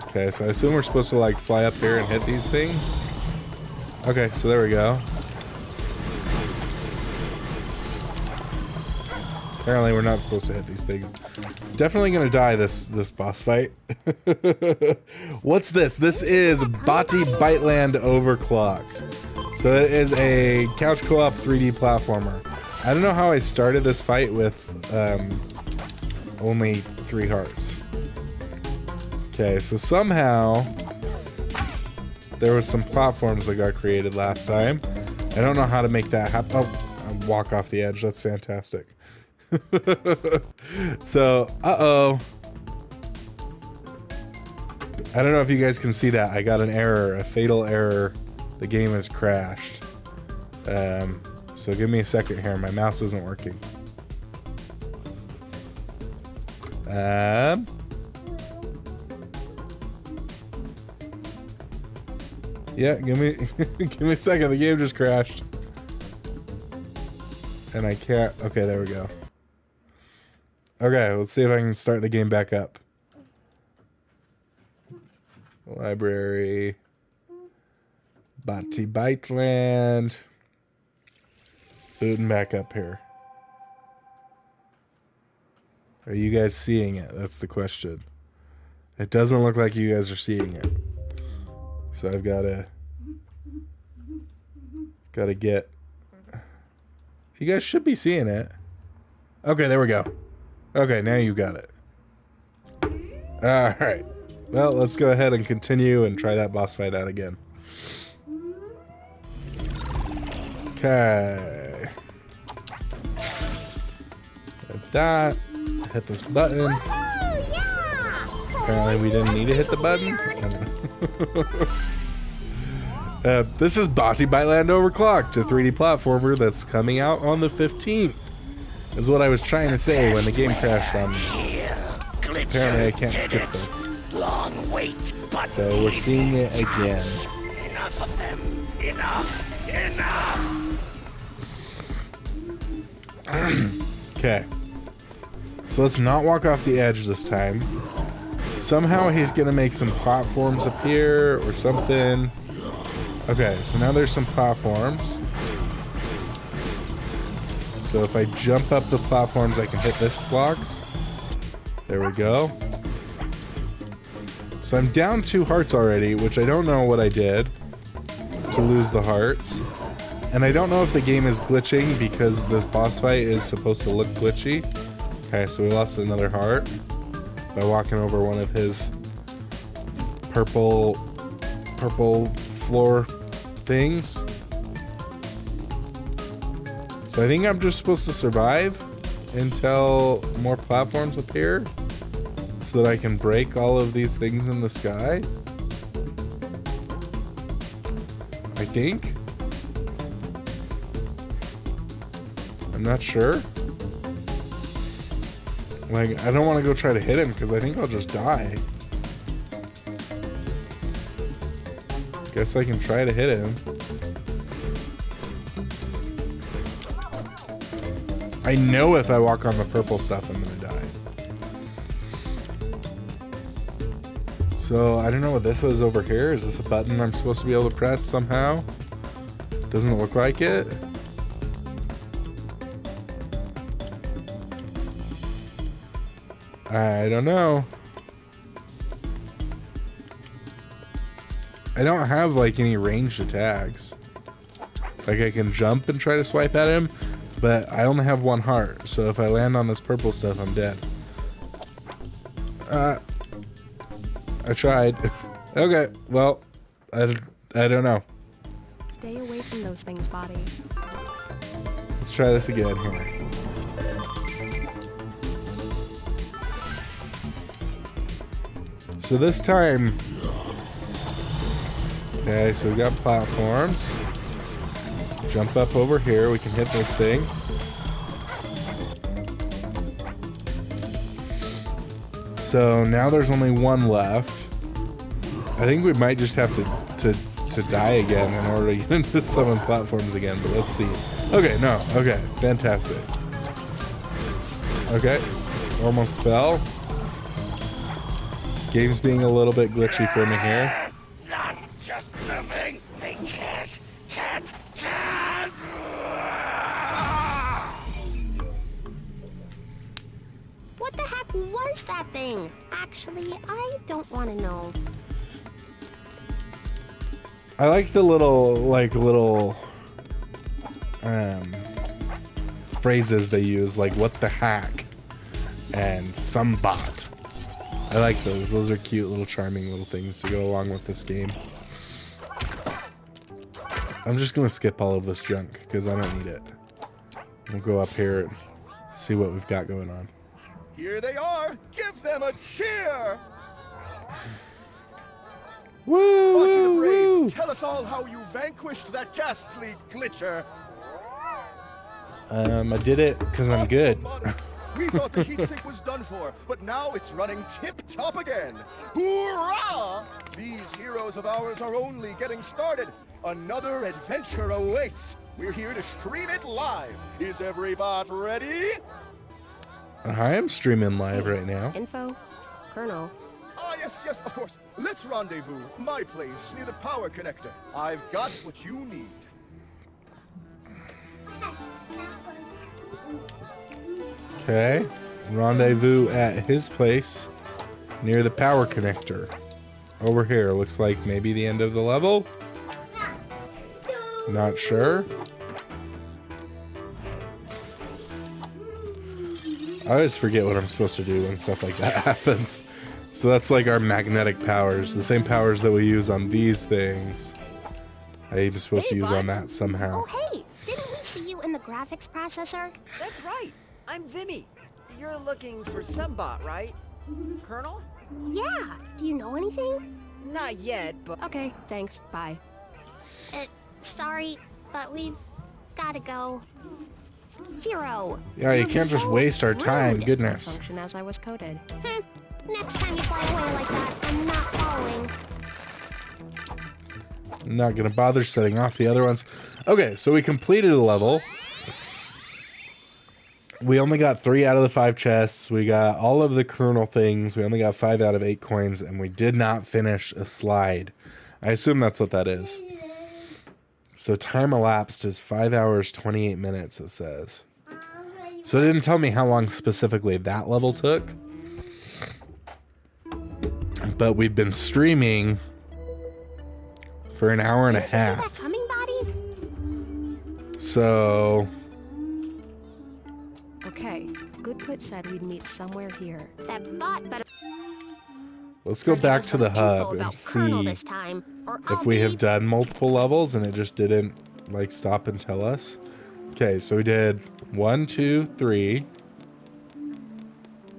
Okay, so I assume we're supposed to like fly up here and hit these things. Okay, so there we go. Apparently we're not supposed to hit these things. Definitely gonna die this boss fight. What's this? This is Boti Byteland Overclocked. So it is a couch co-op 3D platformer. I don't know how I started this fight with only 3 hearts. Okay, so somehow there was some platforms that got created last time. I don't know how to make that happen. Oh, walk off the edge. That's fantastic. So, uh-oh. I don't know if you guys can see that. I got an error, a fatal error. The game has crashed. So give me a second here. My mouse isn't working. Yeah, give me give me a second. The game just crashed. And I can't. Okay, there we go. Okay, let's see if I can start the game back up. Library. Boti Byteland. Booting back up here. Are you guys seeing it? That's the question. It doesn't look like you guys are seeing it. So I've gotta get... You guys should be seeing it. Okay, there we go. Okay, now you got it. Alright. Well, let's go ahead and continue and try that boss fight out again. Okay. Like that. Hit this button. Apparently we didn't need to hit the button. This is Boti Byteland Overclocked, a 3D platformer that's coming out on the 15th. Is what I was trying to say when the game crashed on me. Apparently I can't skip this. Long wait, but so we're seeing it again. Enough of them. Enough. Enough. Okay. So let's not walk off the edge this time. Somehow he's gonna make some platforms appear or something. Okay, so now there's some platforms. So if I jump up the platforms, I can hit this blocks. There we go. So I'm down 2 hearts already, which I don't know what I did to lose the hearts. And I don't know if the game is glitching because this boss fight is supposed to look glitchy. Okay, so we lost another heart by walking over one of his purple floor things. So I think I'm just supposed to survive until more platforms appear so that I can break all of these things in the sky. I think. I'm not sure. Like, I don't want to go try to hit him because I think I'll just die. Guess I can try to hit him. I know if I walk on the purple stuff, I'm gonna die. So, I don't know what this is over here. Is this a button I'm supposed to be able to press somehow? Doesn't look like it. I don't know. I don't have like any ranged attacks. Like I can jump and try to swipe at him, but I only have 1 heart. So if I land on this purple stuff, I'm dead. I tried. Okay, well, I don't know. Stay away from those things, Boti. Let's try this again here. So this time, okay, so we got platforms. Jump up over here, we can hit this thing. So now there's only 1 left. I think we might just have to die again in order to get into some of the platforms again, but let's see. Okay, no, okay, fantastic. Okay, almost fell. Game's being a little bit glitchy for me here. Not just moving. They can't. What the heck was that thing? Actually, I don't want to know. I like the little phrases they use, like "what the heck" and "some bot." I like those. Those are cute, little charming little things to go along with this game. I'm just gonna skip all of this junk because I don't need it. We'll go up here and see what we've got going on. Here they are. Give them a cheer. Woo! Boti the Woo! Brave, Woo! tell us all how you vanquished that ghastly glitcher. I did it because I'm good. We thought the heat sink was done for, but now it's running tip-top again. Hoorah! These heroes of ours are only getting started. Another adventure awaits. We're here to stream it live. Is every bot ready? I am streaming live right now. Info, Colonel. Ah, yes, of course. Let's rendezvous. My place near the power connector. I've got what you need. Okay. Rendezvous at his place near the power connector. Over here. Looks like maybe the end of the level. Not sure. I always forget what I'm supposed to do when stuff like that happens. So that's like our magnetic powers. The same powers that we use on these things. I'm supposed to use on that somehow. Oh, hey! Didn't we see you in the graphics processor? That's right. I'm Vimy. You're looking for Sumbot, right? Colonel? Yeah. Do you know anything? Not yet, but... Okay, thanks. Bye. Sorry, but we've gotta go. Zero. Yeah, you can't just waste our time. Rude. Goodness. Function as I was coded. Next time you fly away like that, I'm not following. I'm not gonna bother setting off the other ones. Okay, so we completed a level. We only got 3 out of the 5 chests. We got all of the Colonel things. We only got 5 out of 8 coins, and we did not finish a slide. I assume that's what that is. So time elapsed is 5 hours, 28 minutes, it says. So it didn't tell me how long specifically that level took. but we've been streaming for an hour and a Did you see half. that coming, Boti? So Okay, Goodput said we'd meet somewhere here. That bot better let's go back to the info hub and about Colonel see this time, or if I'll we be... have done multiple levels and it just didn't like stop and tell us. Okay, so we did 1, 2, 3.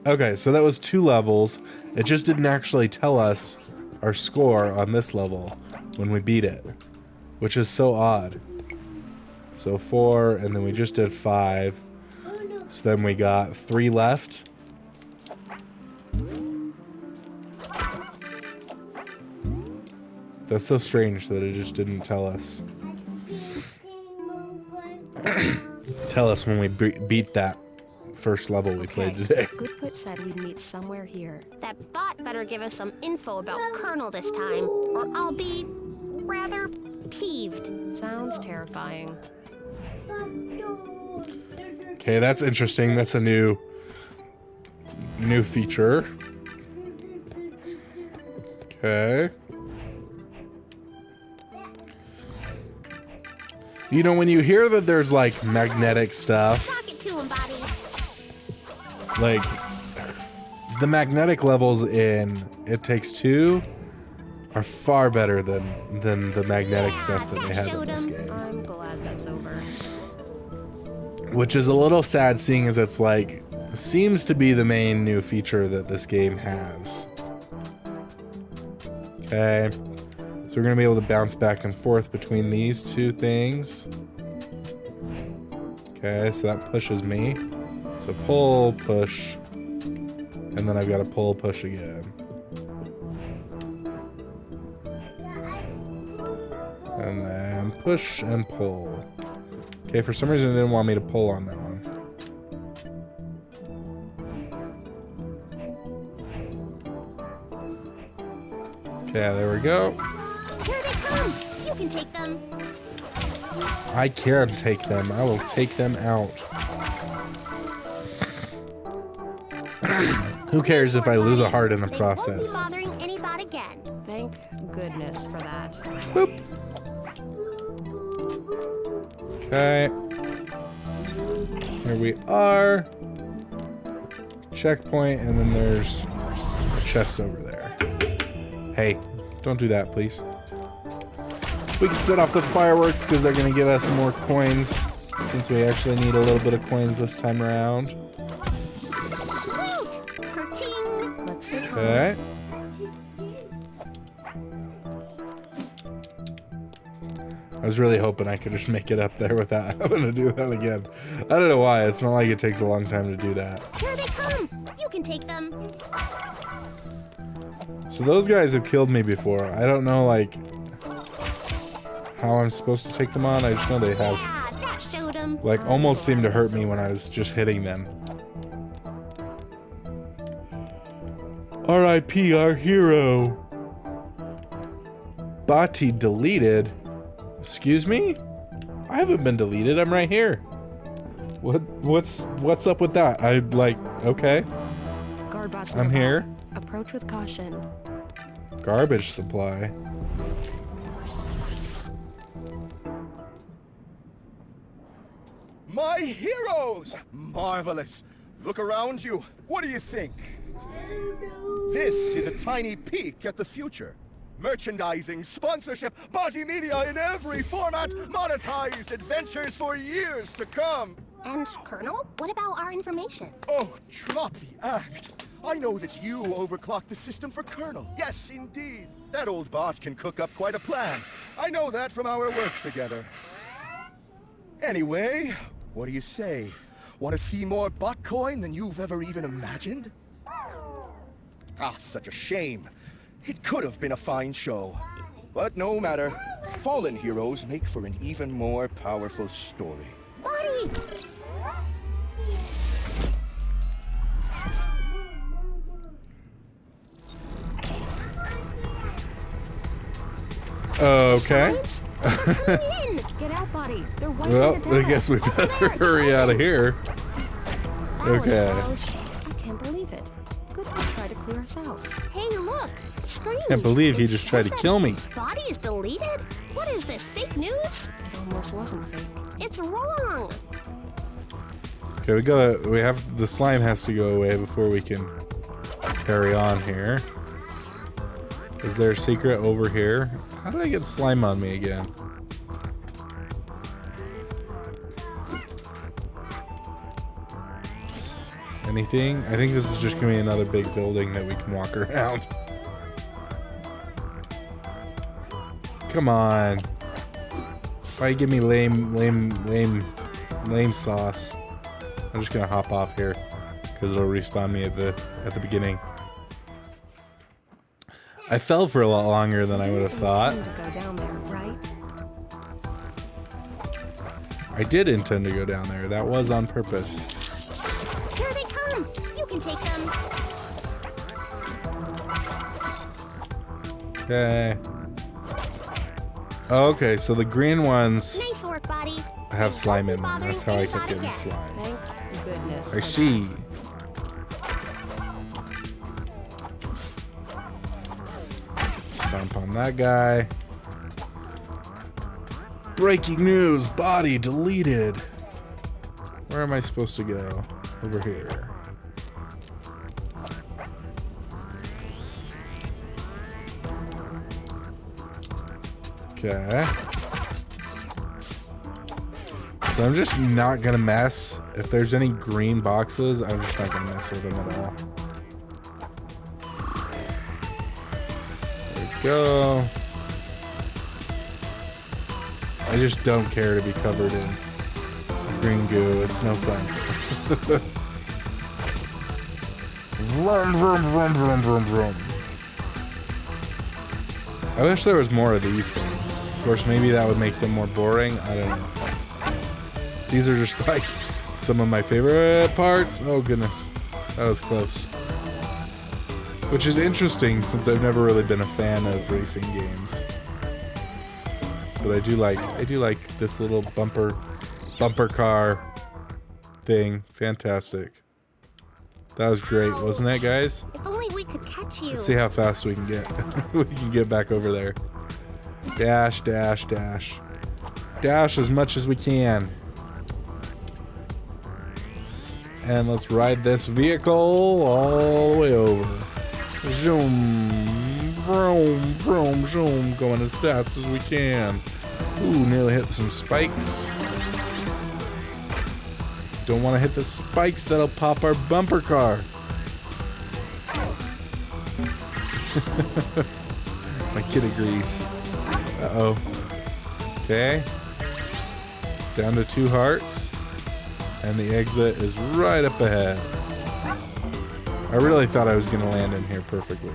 Okay, so that was 2 levels. It just didn't actually tell us our score on this level when we beat it, which is so odd. So 4, and then we just did 5. So then we got 3 left. That's so strange that it just didn't tell us. Tell us when we beat that first level we played today. Goodput said we'd meet somewhere here. That bot better give us some info about Colonel this time, or I'll be rather peeved. Sounds terrifying. Okay, that's interesting. That's a new feature. Okay. You know, when you hear that there's like magnetic stuff, Talk it to him, Boti. like the magnetic levels in It Takes Two are far better than the magnetic stuff that they have in this game. I'm glad that's over. Which is a little sad, seeing as it's like seems to be the main new feature that this game has. Okay, so we're gonna be able to bounce back and forth between these 2 things. Okay, so that pushes me. So pull, push, and then I've got to pull, push again. And then push and pull. Okay, for some reason it didn't want me to pull on that one. Okay, there we go. Here they come. You can take them. I can take them. I will take them out. Who cares if I lose a heart in the They won't be process? bothering any bot again. Thank goodness for that. Boop. Okay. Here we are. Checkpoint, and then there's a chest over there. Hey, don't do that, please. We can set off the fireworks because they're going to give us more coins, since we actually need a little bit of coins this time around. Loot! Kerching! Let's sit down. Okay. I was really hoping I could just make it up there without having to do that again. I don't know why. It's not like it takes a long time to do that. Here they come. You can take them. So those guys have killed me before. I don't know, like, how I'm supposed to take them on. I just know they have, Yeah, that showed them. like, almost seemed to hurt me when I was just hitting them. R.I.P. our hero. Boti deleted. Excuse me? I haven't been deleted. I'm right here. What's up with that? I like, okay. Guardbots I'm nearby. here. Approach with caution. Garbage supply. My heroes! Marvelous. Look around you. What do you think? This is a tiny peek at the future. Merchandising, sponsorship, Boti media in every format, monetized adventures for years to come. And Colonel, what about our information? Oh, drop the act. I know that you overclocked the system for Colonel. Yes, indeed. That old bot can cook up quite a plan. I know that from our work together. Anyway, what do you say? Want to see more bot coin than you've ever even imagined? Ah, such a shame. It could have been a fine show. But no matter. Fallen heroes make for an even more powerful story. Boti! Okay. Coming in! Get out, Boti. They're wiping Well, it I down. guess we better hurry out of here. That was Okay. close. I can't believe it. Goodput tried to clear us out. Hey, look! screens. Can't believe he It just tried to says kill me. that Boti is deleted? What is this, fake news? It almost wasn't fake. It's wrong. Okay, we have, the slime has to go away before we can carry on here. Is there a secret over here? How did I get slime on me again? Anything? I think this is just gonna be another big building that we can walk around. Come on. Why you give me lame sauce? I'm just gonna hop off here because it'll respawn me at the beginning. I fell for a lot longer than I would have thought. To go down there, right? I did intend to go down there. That was on purpose. Here they come. You can take them. Okay. Okay, so the green ones Nice work, Boti. have slime in them. That's how I kept getting slime. Thank goodness. I for see. that. Stomp on that guy. Breaking news, Boti deleted. Where am I supposed to go? Over here. Okay. So I'm just not gonna mess. If there's any green boxes, I'm just not gonna mess with them at all. There we go. I just don't care to be covered in green goo. It's no fun. Vroom, vroom, vroom, vroom, vroom, vroom. I wish there was more of these things. Of course, maybe that would make them more boring. I don't know. These are just like some of my favorite parts. Oh goodness, that was close. Which is interesting since I've never really been a fan of racing games. But I do like this little bumper car thing. Fantastic. That was great, wasn't it, guys? If only we could catch you. Let's see how fast we can get. We can get back over there. Dash, dash, dash. Dash as much as we can. And let's ride this vehicle all the way over. Zoom, vroom, vroom, zoom, going as fast as we can. Ooh, nearly hit some spikes. Don't want to hit the spikes, that'll pop our bumper car. My kid agrees. Uh-oh. Okay. Down to 2 hearts. And the exit is right up ahead. I really thought I was going to land in here perfectly.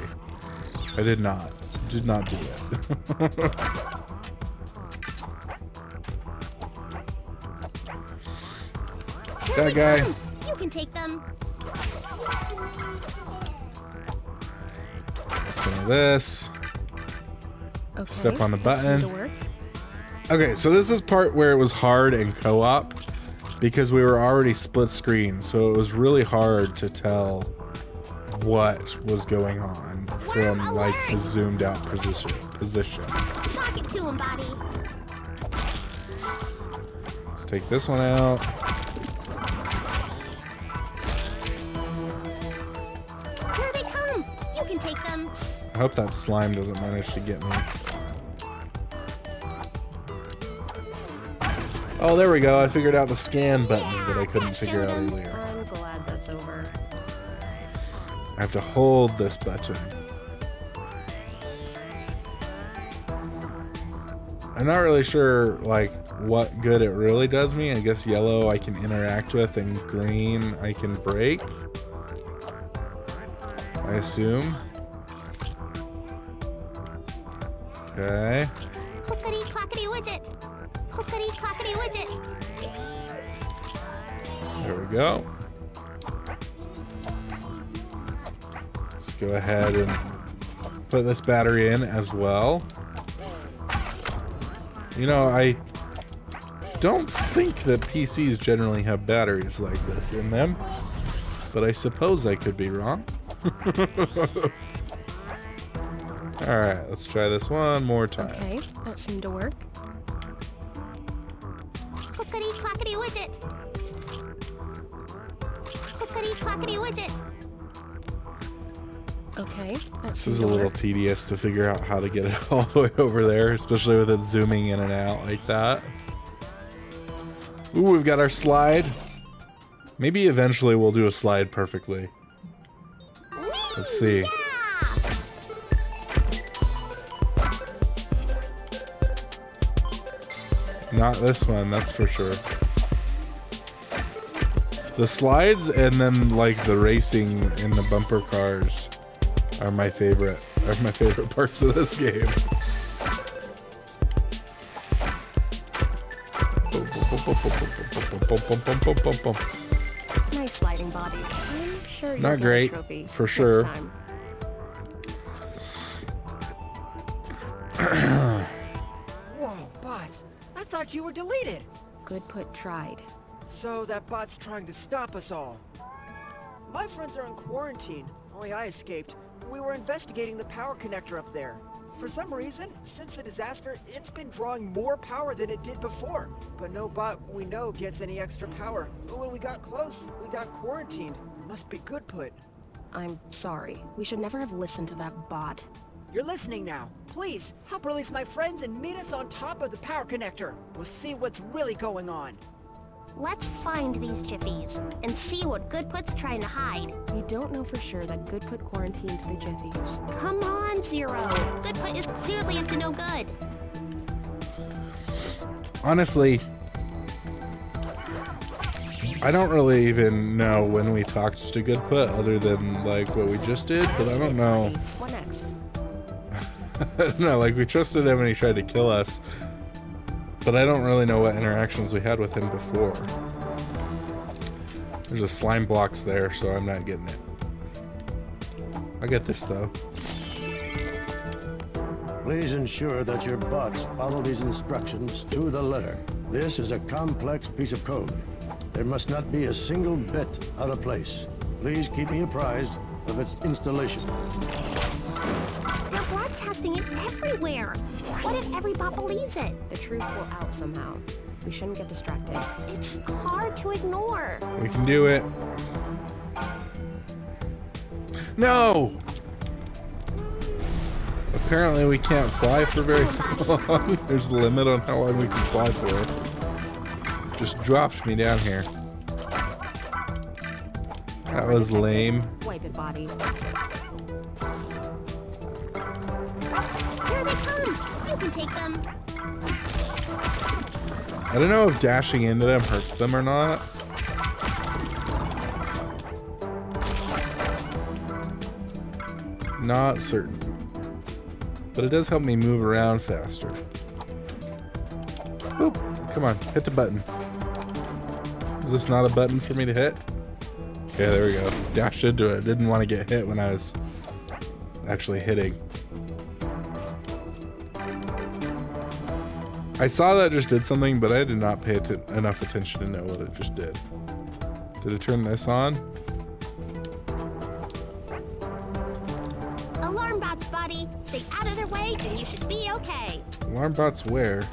I did not. Did not do that. That guy. You can take them. Some of this. Okay, Step on the that seemed button. to work. Okay, so this is part where it was hard in co-op because we were already split screen, so it was really hard to tell what was going on from like the zoomed out position. Talk it to him, Boti. Let's take this one out. Here they come. You can take them. I hope that slime doesn't manage to get me. Oh, there we go. I figured out the scan button that I couldn't figure out earlier. I'm glad that's over. I have to hold this button. I'm not really sure, like, what good it really does me. I guess yellow I can interact with and green I can break. I assume. Okay. Hookity clockity widget. Hookity clockity widget. There we go. Let's go ahead and put this battery in as well. You know, I don't think that PCs generally have batteries like this in them, but I suppose I could be wrong. Alright, let's try this one more time. Okay, that seemed to work. Clickety clackety widget. Clickety clackety widget. Okay, that This seemed is to a little work. tedious to figure out how to get it all the way over there, especially with it zooming in and out like that. Ooh, we've got our slide. Maybe eventually we'll do a slide perfectly. Let's see. Not this one, that's for sure. The slides and then like the racing in the bumper cars are my favorite parts of this game. Nice sliding body. I'm sure you'll Not get great, a trophy for next sure. time. Whoa, bots. I thought you were deleted. Good put tried. So that bot's trying to stop us all. My friends are in quarantine. Only I escaped. We were investigating the power connector up there. For some reason, since the disaster, it's been drawing more power than it did before. But no bot we know gets any extra power. But when we got close, we got quarantined. Must be good put. I'm sorry. We should never have listened to that bot. You're listening now. Please, help release my friends and meet us on top of the power connector. We'll see what's really going on. Let's find these jiffies and see what Goodput's trying to hide. We don't know for sure that Good put quarantined the Jiffies. Come on, Zero. Goodput is clearly up to no good. Honestly, I don't really even know when we talked to Goodput other than like what we just did, but I don't know. What next? I don't know, like we trusted him and he tried to kill us. But I don't really know what interactions we had with him before. There's a slime blocks there, so I'm not getting it. I get this though. Please ensure that your bots follow these instructions to the letter. This is a complex piece of code. There must not be a single bit out of place. Please keep me apprised of its installation. They're broadcasting it everywhere. What if every bot believes it? The truth will out somehow. We shouldn't get distracted. It's hard to ignore. We can do it. No! Apparently we can't fly for very long. There's a limit on how long we can fly for. Just dropped me down here. That was lame. Wipe it, body. Here they come. You can take them. I don't know if dashing into them hurts them or not. Not certain. But it does help me move around faster. Boop. Come on, hit the button. Is this not a button for me to hit? Okay, there we go. Dashed into it. Didn't want to get hit when I was actually hitting. I saw that just did something, but I did not pay enough attention to know what it just did. Did it turn this on? Alarm bots, buddy. Stay out of their way and you should be okay. Alarm bots where?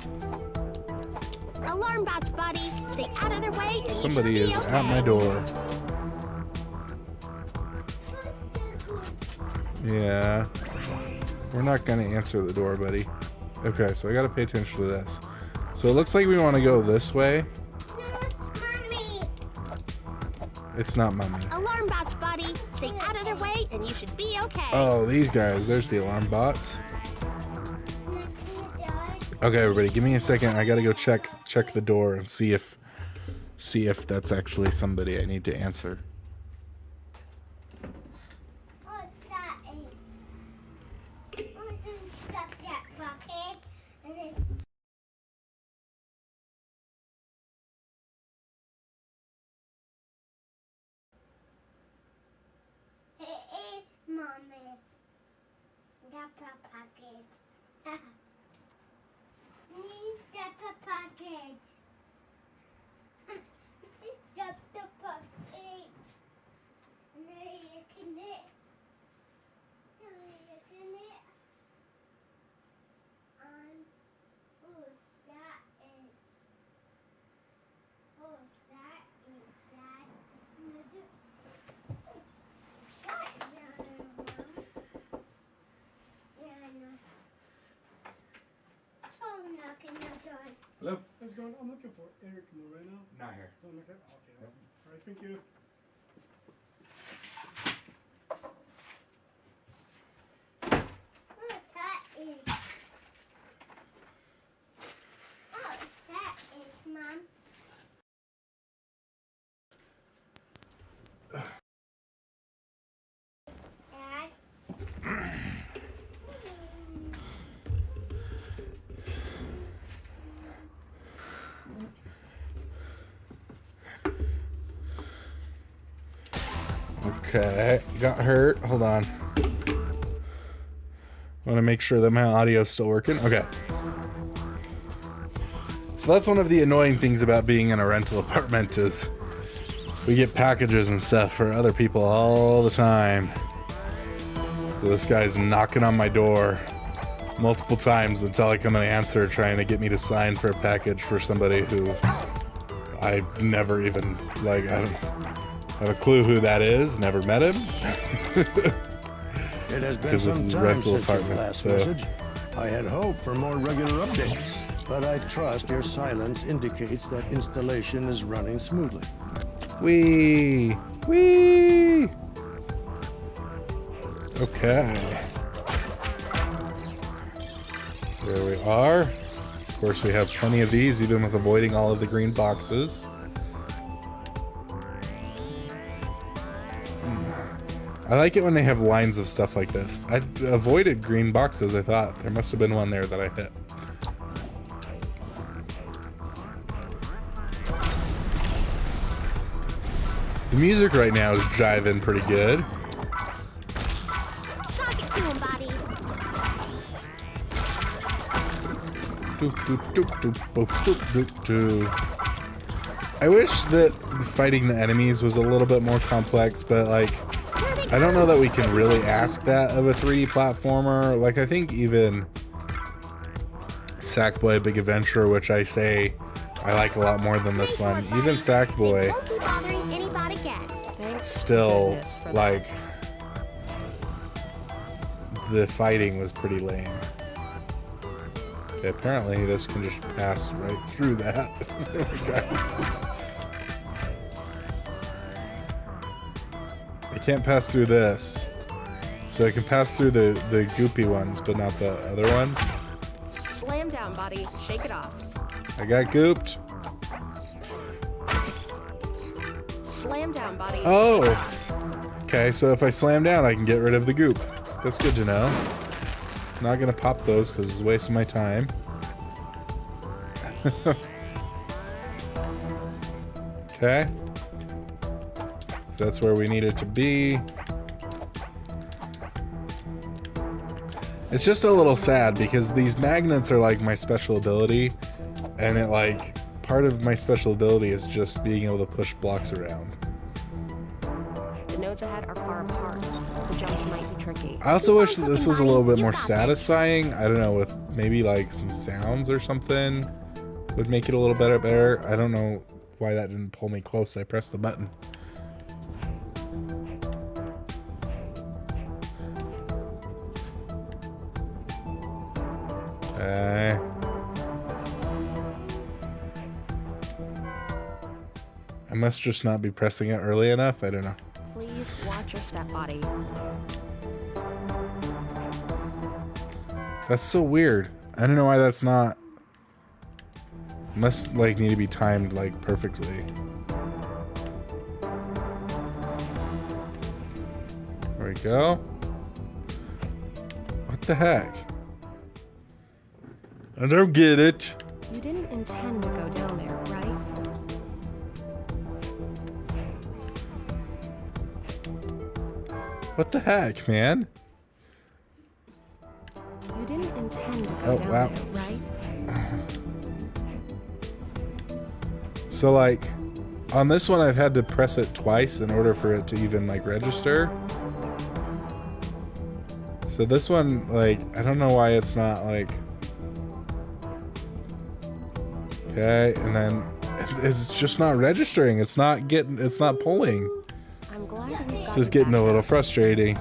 Alarm bots, buddy. Stay out of their way and Somebody you is should be okay. at my door. Yeah. We're not gonna answer the door, buddy. Okay, so I gotta pay attention to this. So it looks like we want to go this way. It's not mommy. Alarm bots, buddy. Stay out of their way and you should be okay. Oh, these guys. There's the alarm bots. Okay, everybody, give me a second. I gotta go check the door and see if that's actually somebody I need to answer. Mommy, that's a package. That's a package. This is just a package. No, you can it. No, you can it. Hello? What's going on? I'm looking for Eric Moore right now. Not here. Don't look at. Okay, awesome. All right, thank you. Oh, that is. Oh, that is, Mom. Dad. Okay, got hurt. Hold on. Want to make sure that my audio is still working. Okay. So that's one of the annoying things about being in a rental apartment is we get packages and stuff for other people all the time. So this guy's knocking on my door multiple times until I come and answer, trying to get me to sign for a package for somebody who I never even, like, I don't have a clue who that is, never met him. It has been Because this some is a time rental since your apartment, last so- message. I had hoped for more regular updates, but I trust your silence indicates that installation is running smoothly. Wee! Wee! Okay. There we are. Of course, we have plenty of these, even with avoiding all of the green boxes. I like it when they have lines of stuff like this. I avoided green boxes. I thought there must have been one there that I hit. The music right now is jiving pretty good. Shock it to him, Boti. I wish that fighting the enemies was a little bit more complex, but like, I don't know that we can really ask that of a 3D platformer. Like, I think even Sackboy Big Adventure, which I say I like a lot more than this one, even Sackboy Won't be bothering anybody again. still, goodness for like, the fighting was pretty lame. Okay, apparently this can just pass right through that. There we go. I can't pass through this. So I can pass through the goopy ones, but not the other ones. Slam down, Boti. Shake it off. I got gooped. Slam down, Boti. Oh! Okay, so if I slam down, I can get rid of the goop. That's good to know. Not gonna pop those because it's wasting my time. Okay. So that's where we need it to be. It's just a little sad because these magnets are like my special ability, and it like part of my special ability is just being able to push blocks around. The nodes ahead are far apart. The jumps might be tricky. I also wish that this was a little bit more satisfying. I don't know, with maybe like some sounds or something would make it a little better. I don't know why that didn't pull me close. I pressed the button. Okay. I must just not be pressing it early enough. I don't know. Please watch your step, Boti. That's so weird. I don't know why that's not. Must like need to be timed like perfectly. There we go. What the heck? I don't get it. You didn't intend to go down there, right? What the heck, man? You didn't intend to go Oh, down wow. there, right? So like on this one I've had to press it twice in order for it to even like register. So this one, like, I don't know why it's not like. Okay, and then it's just not registering. It's not pulling. I'm glad we got This is you getting back a little up. frustrating.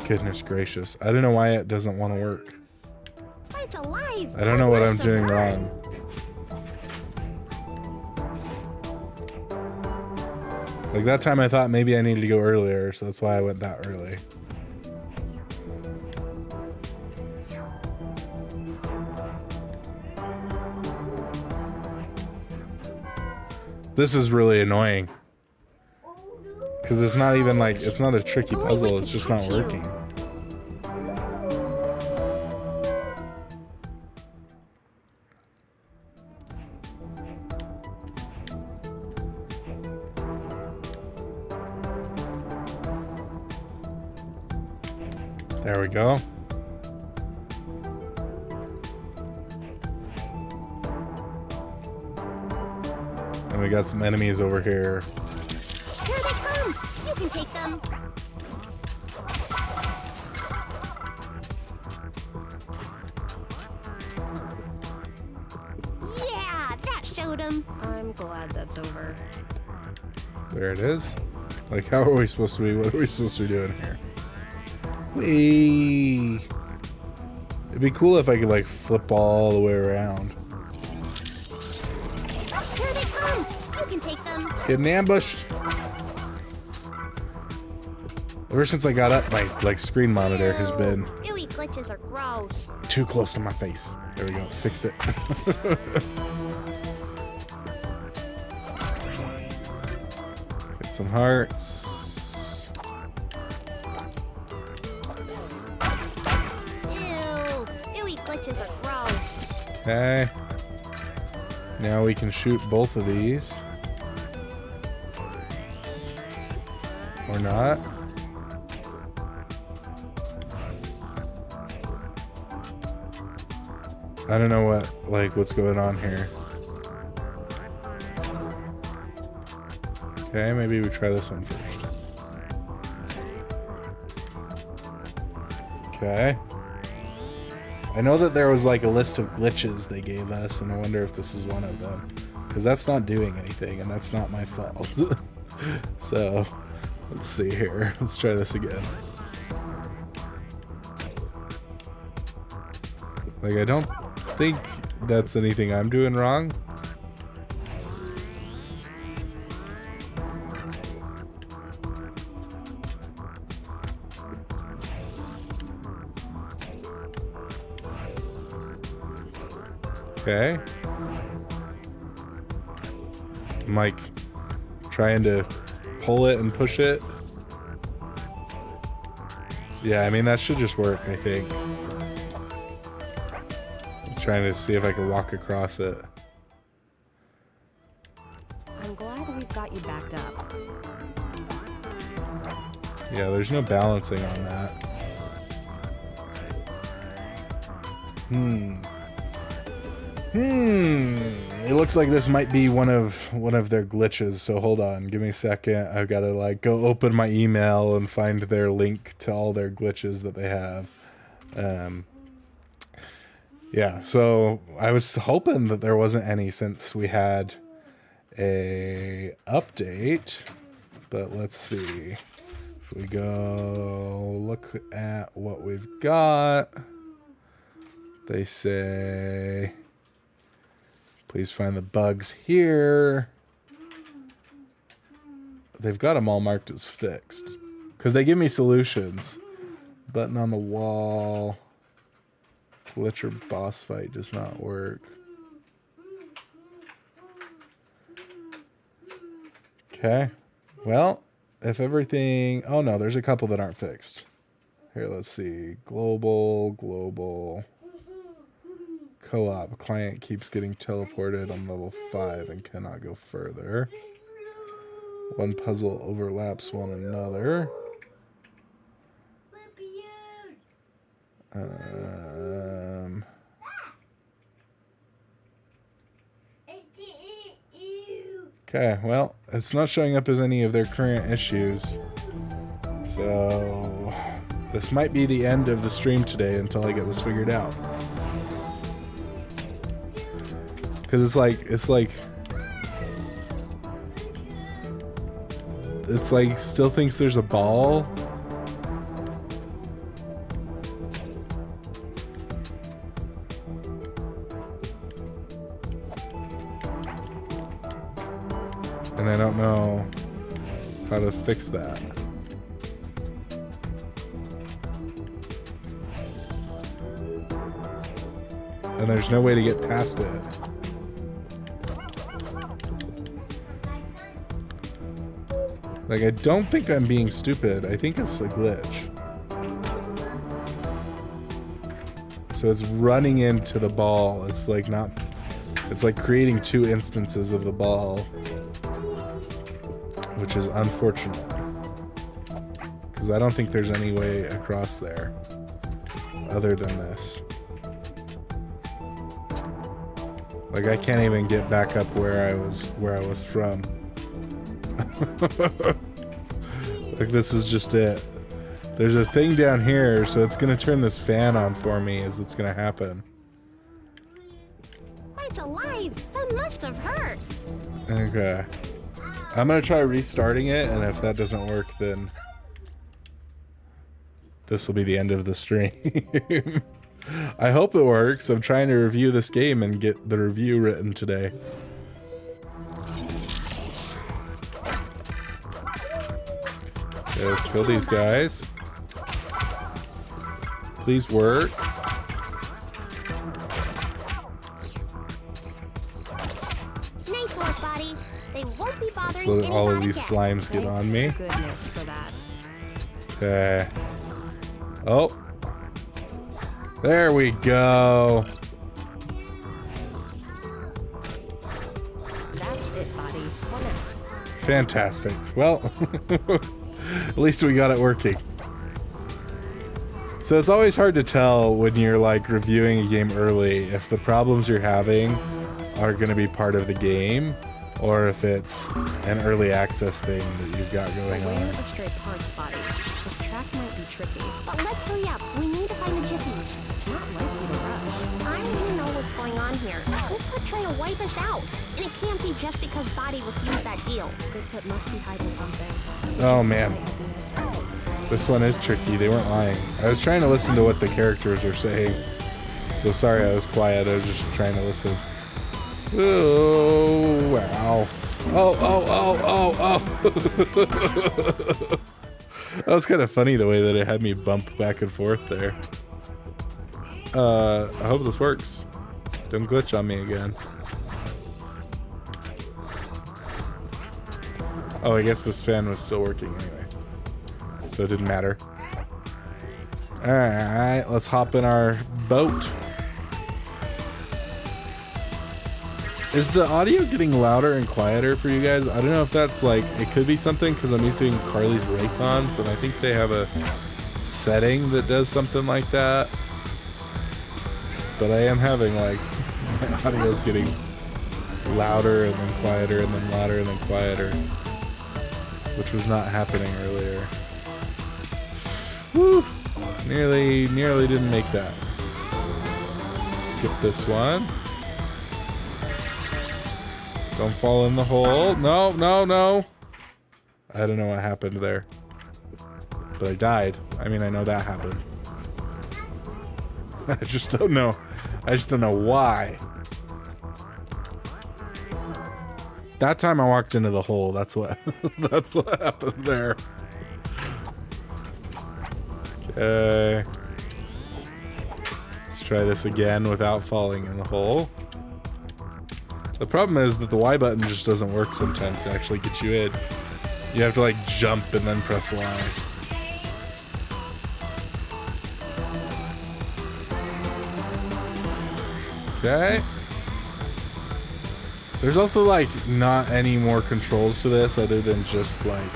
Goodness gracious. I don't know why it doesn't want to work. It's alive. I don't know what I'm Must have doing run. wrong. Like that time I thought maybe I needed to go earlier, so that's why I went that early. This is really annoying. Because it's not even like, it's not a tricky puzzle, it's just not working. There we go. And we got some enemies over here. Here they come. You can take them. Yeah, that showed him. I'm glad that's over. There it is. Like, how are we supposed to be? What are we supposed to be doing here? Whee! It'd be cool if I could, like, flip all the way around. Here they come. You can take them. Getting ambushed. Ever since I got up, my, like, screen monitor has been Ooey glitches are gross. too close to my face. There we go. Fixed it. Get some hearts. Glitches are gross. Okay. Now we can shoot both of these. Or not. I don't know what's going on here. Okay, maybe we try this one first. Okay. I know that there was like a list of glitches they gave us, and I wonder if this is one of them. Because that's not doing anything, and that's not my fault. So, let's see here. Let's try this again. Like, I don't think that's anything I'm doing wrong. Okay. I'm like trying to pull it and push it. Yeah, I mean that should just work, I think. I'm trying to see if I can walk across it. I'm glad we've got you backed up. Yeah, there's no balancing on that. It looks like this might be one of their glitches, so hold on, give me a second. I've got to like go open my email and find their link to all their glitches that they have. Yeah, so I was hoping that there wasn't any since we had a update, but let's see. If we go look at what we've got, they say please find the bugs here. They've got them all marked as fixed because they give me solutions. Button on the wall. Glitcher boss fight does not work. Okay. Well, if everything... Oh no, there's a couple that aren't fixed. Here, let's see. Global. Co-op. Client keeps getting teleported on level 5 and cannot go further. One puzzle overlaps one another. Okay, well, it's not showing up as any of their current issues. So, this might be the end of the stream today until I get this figured out. Because it's like still thinks there's a ball. And I don't know how to fix that. And there's no way to get past it. Like, I don't think I'm being stupid. I think it's a glitch. So it's running into the ball. It's like not... It's like creating two instances of the ball. Which is unfortunate. Because I don't think there's any way across there. Other than this. Like, I can't even get back up where I was from. Like, this is just it. There's a thing down here, so it's gonna turn this fan on for me is what's gonna happen. It's alive. That must have hurt. Okay. I'm gonna try restarting it, and if that doesn't work, then this will be the end of the stream. I hope it works. I'm trying to review this game and get the review written today. Okay, let's kill these guys. Please work. Nice work, buddy. They won't be bothering So that all of anybody these again. slimes get on me. Goodness for that. Okay. Oh. There we go. That's it, buddy. What next? Fantastic. Well, at least we got it working. So it's always hard to tell when you're like reviewing a game early if the problems you're having are going to be part of the game or if it's an early access thing that you've got going Beware on. of stray parts, buddy. This track might be tricky. But let's hurry up. We need to find the Jiffies. It's not likely to rush. I need to know what's going on here. Coop try to wipe us out. And it can't be just because Boti refused that deal. Bigfoot must be hiding something. Oh man. This one is tricky. They weren't lying. I was trying to listen to what the characters are saying. So sorry I was quiet. I was just trying to listen. Oh, wow. Oh. That was kind of funny the way that it had me bump back and forth there. I hope this works. Don't glitch on me again. Oh, I guess this fan was still working anyway. So it didn't matter. Alright, let's hop in our boat. Is the audio getting louder and quieter for you guys? I don't know if that's like, it could be something because I'm using Carly's Raycons and I think they have a setting that does something like that. But I am having like, my audio's getting louder and then quieter and then louder and then quieter. Which was not happening earlier. Woo! Nearly didn't make that. Skip this one. Don't fall in the hole. No. I don't know what happened there. But I died. I mean, I know that happened. I just don't know. I just don't know why. That time I walked into the hole. That's what that's what happened there. Okay. Let's try this again without falling in the hole. The problem is that the Y button just doesn't work sometimes to actually get you in. You have to like jump and then press Y. Okay. There's also like not any more controls to this other than just like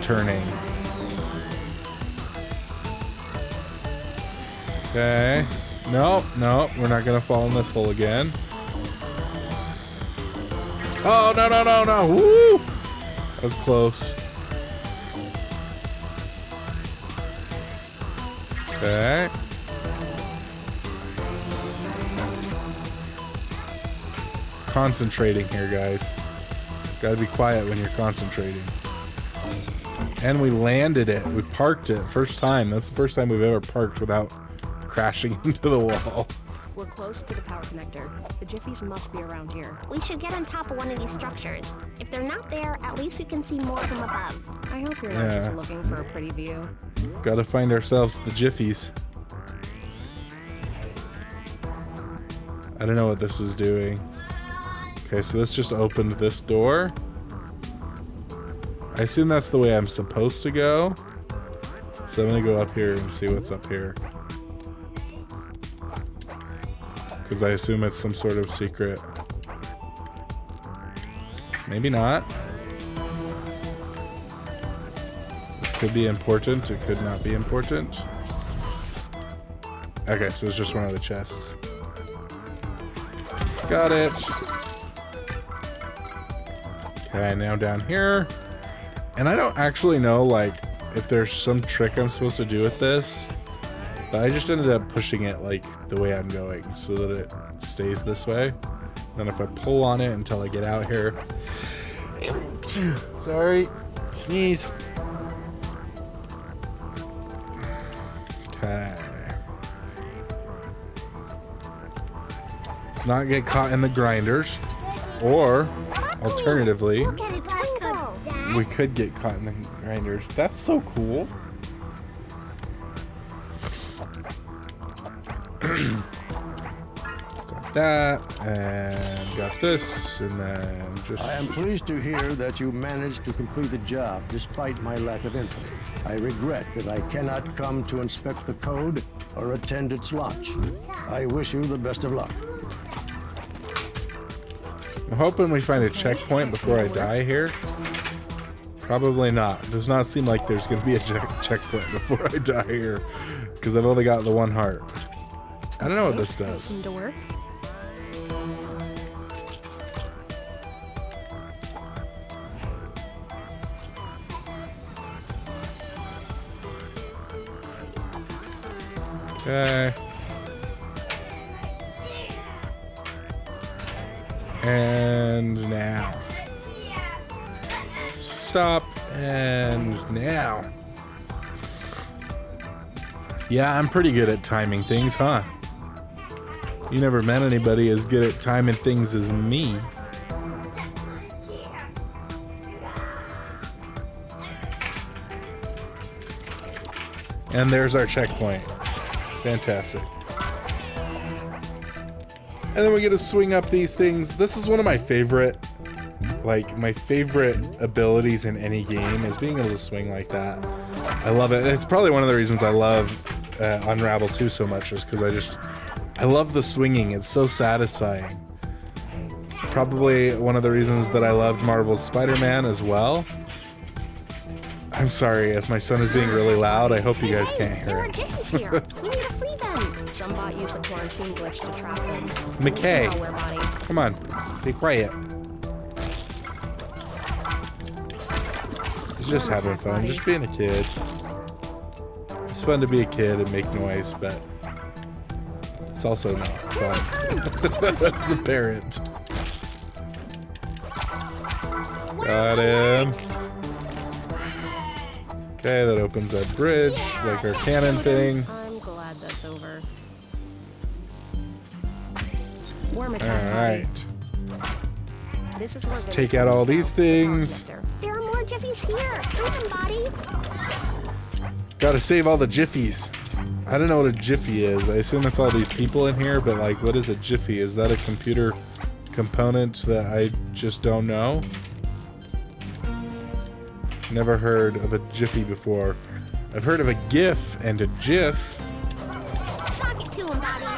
turning. Okay. No, we're not gonna fall in this hole again. Oh, no. Woo! That was close. Okay. Concentrating here, guys. Gotta be quiet when you're concentrating. And we landed it. We parked it. First time. That's the first time we've ever parked without crashing into the wall. We're close to the power connector. The Jiffies must be around here. We should get on top of one of these structures. If they're not there, at least we can see more from above. I hope you're not just looking for a pretty view. Gotta find ourselves the Jiffies. I don't know what this is doing. Okay, so this just opened this door. I assume that's the way I'm supposed to go. So I'm gonna go up here and see what's up here. Because I assume it's some sort of secret. Maybe not. This could be important, it could not be important. Okay, so it's just one of the chests. Got it. Okay, now down here. And I don't actually know, like, if there's some trick I'm supposed to do with this. But I just ended up pushing it, like, the way I'm going so that it stays this way. Then if I pull on it until I get out here. Sorry. Sneeze. Okay. Let's not get caught in the grinders. Or, alternatively, Look at it twinkle. we could get caught in the grinders. That's so cool. Got that, and got this, and then just... I am pleased to hear that you managed to complete the job despite my lack of input. I regret that I cannot come to inspect the code or attend its launch. I wish you the best of luck. I'm hoping we find a checkpoint before I die here. Probably not. Does not seem like there's going to be a checkpoint before I die here, because I've only got the one heart. I don't know what this does. Seem to work. Okay. And now. Stop. And now. Yeah, I'm pretty good at timing things, huh? You never met anybody as good at timing things as me. And there's our checkpoint. Fantastic. And then we get to swing up these things. This is one of my favorite, like, my favorite abilities in any game is being able to swing like that. I love it. It's probably one of the reasons I love Unravel 2 so much, is because I love the swinging. It's so satisfying. It's probably one of the reasons that I loved Marvel's Spider-Man as well. I'm sorry if my son is being really loud. I hope you guys can't hear There are it. Jiffies here. We need to free them. Some bot used the quarantine glitch to trap them. McKay, Malware body. come on, be quiet. He's just having fun, just being a kid. It's fun to be a kid and make noise, but it's also not fun. That's the parent. Got him. Okay, that opens that bridge, like our cannon thing. I'm glad that's over. Worm attack body. Alright. This is where Let's the take out all these things. There are more Jiffies here. Free them, Boti. Gotta save all the Jiffies. I don't know what a Jiffy is. I assume it's all these people in here, but like, what is a Jiffy? Is that a computer component that I just don't know? Never heard of a Jiffy before. I've heard of a GIF and a GIF. Sock it to him, Boti.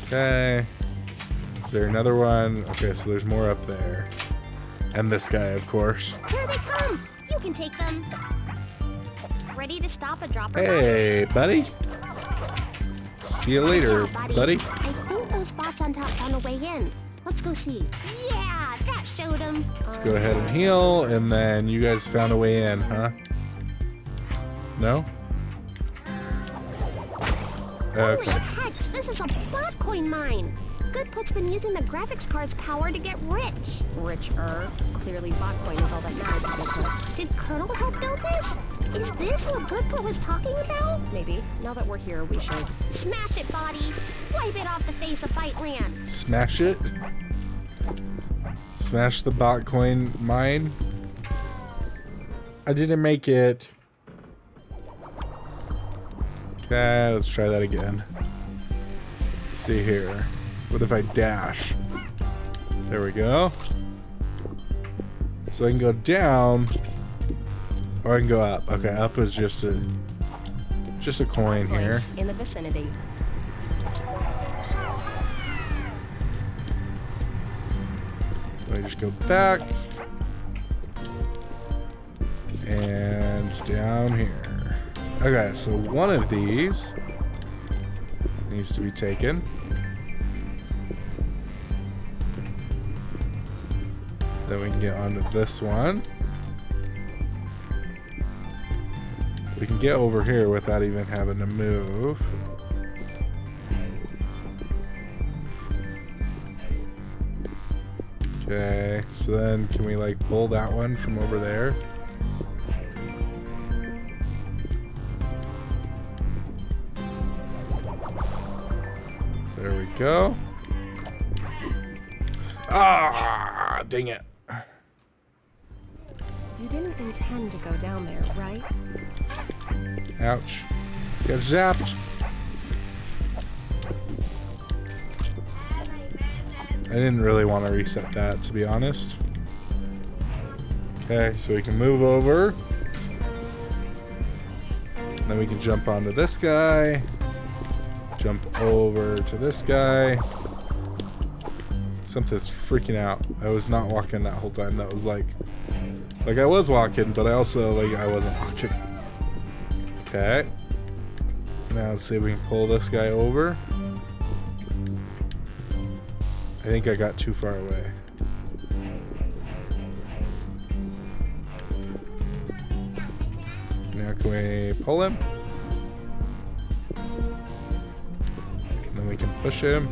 Okay. Is there another one? Okay, so there's more up there. And this guy, of course. Here they come. You can take them. Ready to stop a dropper? Hey, buddy. See you later, Good job, Boti. buddy. I think those spots on top found a way in. Let's go see. Yeah, that showed them. Let's go ahead and heal, and then you guys found a way in, huh? No? Holy Okay. heck, this is a Botcoin mine. Goodput's been using the graphics card's power to get rich. Richer. Clearly Botcoin is all that matters. Did Colonel help build this? Is this what Booker was talking about? Maybe. Now that we're here, we should. Smash it, Boti! Wipe it off the face of Byteland! Smash it. Smash the bot coin mine. I didn't make it. Okay, let's try that again. See here. What if I dash? There we go. So I can go down, or I can go up. Okay, up is just a coin here. In the vicinity. So I just go back and down here. Okay, so one of these needs to be taken. Then we can get onto this one. We can get over here without even having to move. Okay, so then can we like pull that one from over there? There we go. Ah, dang it. You didn't intend to go down there, right? Ouch. Got zapped. I didn't really want to reset that, to be honest. Okay, so we can move over. Then we can jump onto this guy. Jump over to this guy. Something's freaking out. I was not walking that whole time. That was like I was walking, but I also I wasn't walking. Okay. Now let's see if we can pull this guy over. I think I got too far away. Now can we pull him? And then we can push him.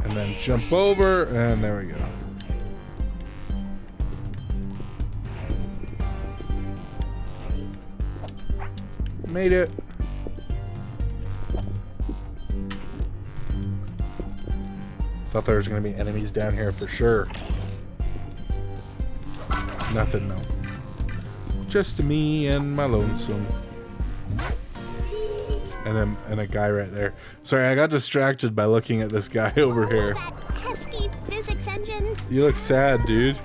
And then jump over, and there we go. Made it. Thought there was going to be enemies down here for sure. Nothing, no. Just me and my lonesome. And a guy right there. Sorry, I got distracted by looking at this guy over here. That pesky physics engine! You look sad, dude.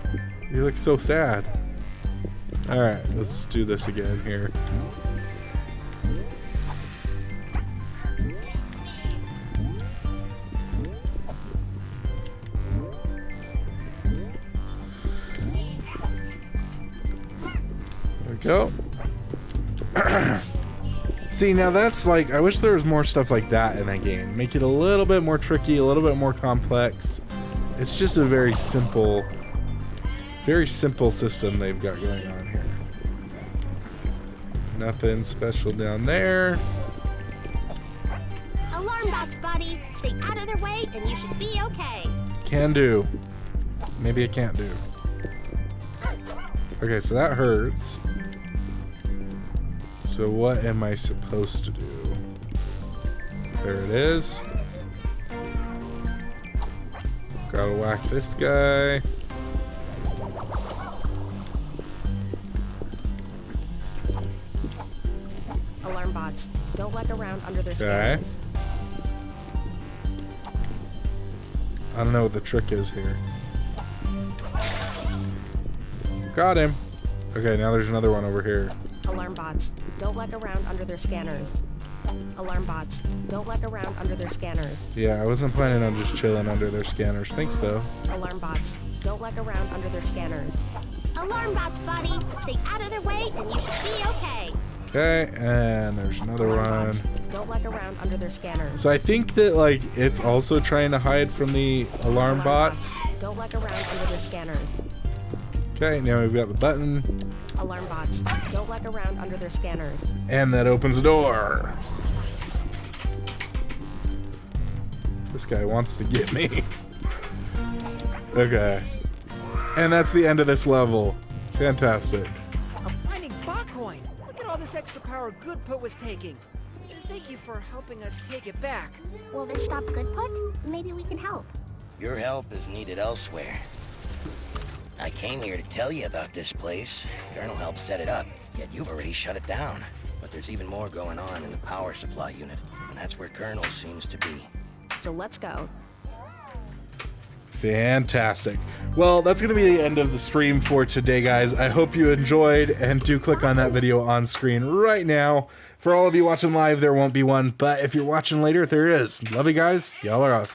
You look so sad. Alright, let's do this again here. There we go. See, now that's like, I wish there was more stuff like that in that game. Make it a little bit more tricky, a little bit more complex. It's just a very simple system they've got going on here. Nothing special down there. Alarm bots, Boti. Stay out of their way and you should be okay. Can do. Maybe I can't do. Okay, so that hurts. So what am I supposed to do? There it is. Gotta whack this guy. Alarm bots. Don't look around under their Okay. scans. I don't know what the trick is here. Got him. Okay, now there's another one over here. Alarm bots. Don't look around under their scanners. Alarm bots. Don't look around under their scanners. Yeah, I wasn't planning on just chilling under their scanners. Thanks, though. Alarm bots. Don't look around under their scanners. Alarm bots, Boti. Stay out of their way and you should be okay. Okay, and there's another Alarm one. bots. Don't look around under their scanners. So I think that, like, it's also trying to hide from the alarm bots. Don't look around under their scanners. Okay, now we've got the button. Alarm bots. Don't look around under their scanners. And that opens the door. This guy wants to get me. Okay. And that's the end of this level. Fantastic. Mining Botcoin! Look at all this extra power Goodput was taking. Thank you for helping us take it back. Will this stop Goodput? Maybe we can help. Your help is needed elsewhere. I came here to tell you about this place. Colonel helped set it up, yet you've already shut it down. But there's even more going on in the power supply unit, and that's where Colonel seems to be. So let's go. Fantastic. Well, that's going to be the end of the stream for today, guys. I hope you enjoyed, and do click on that video on screen right now. For all of you watching live, there won't be one, but if you're watching later, there is. Love you guys. Y'all are awesome.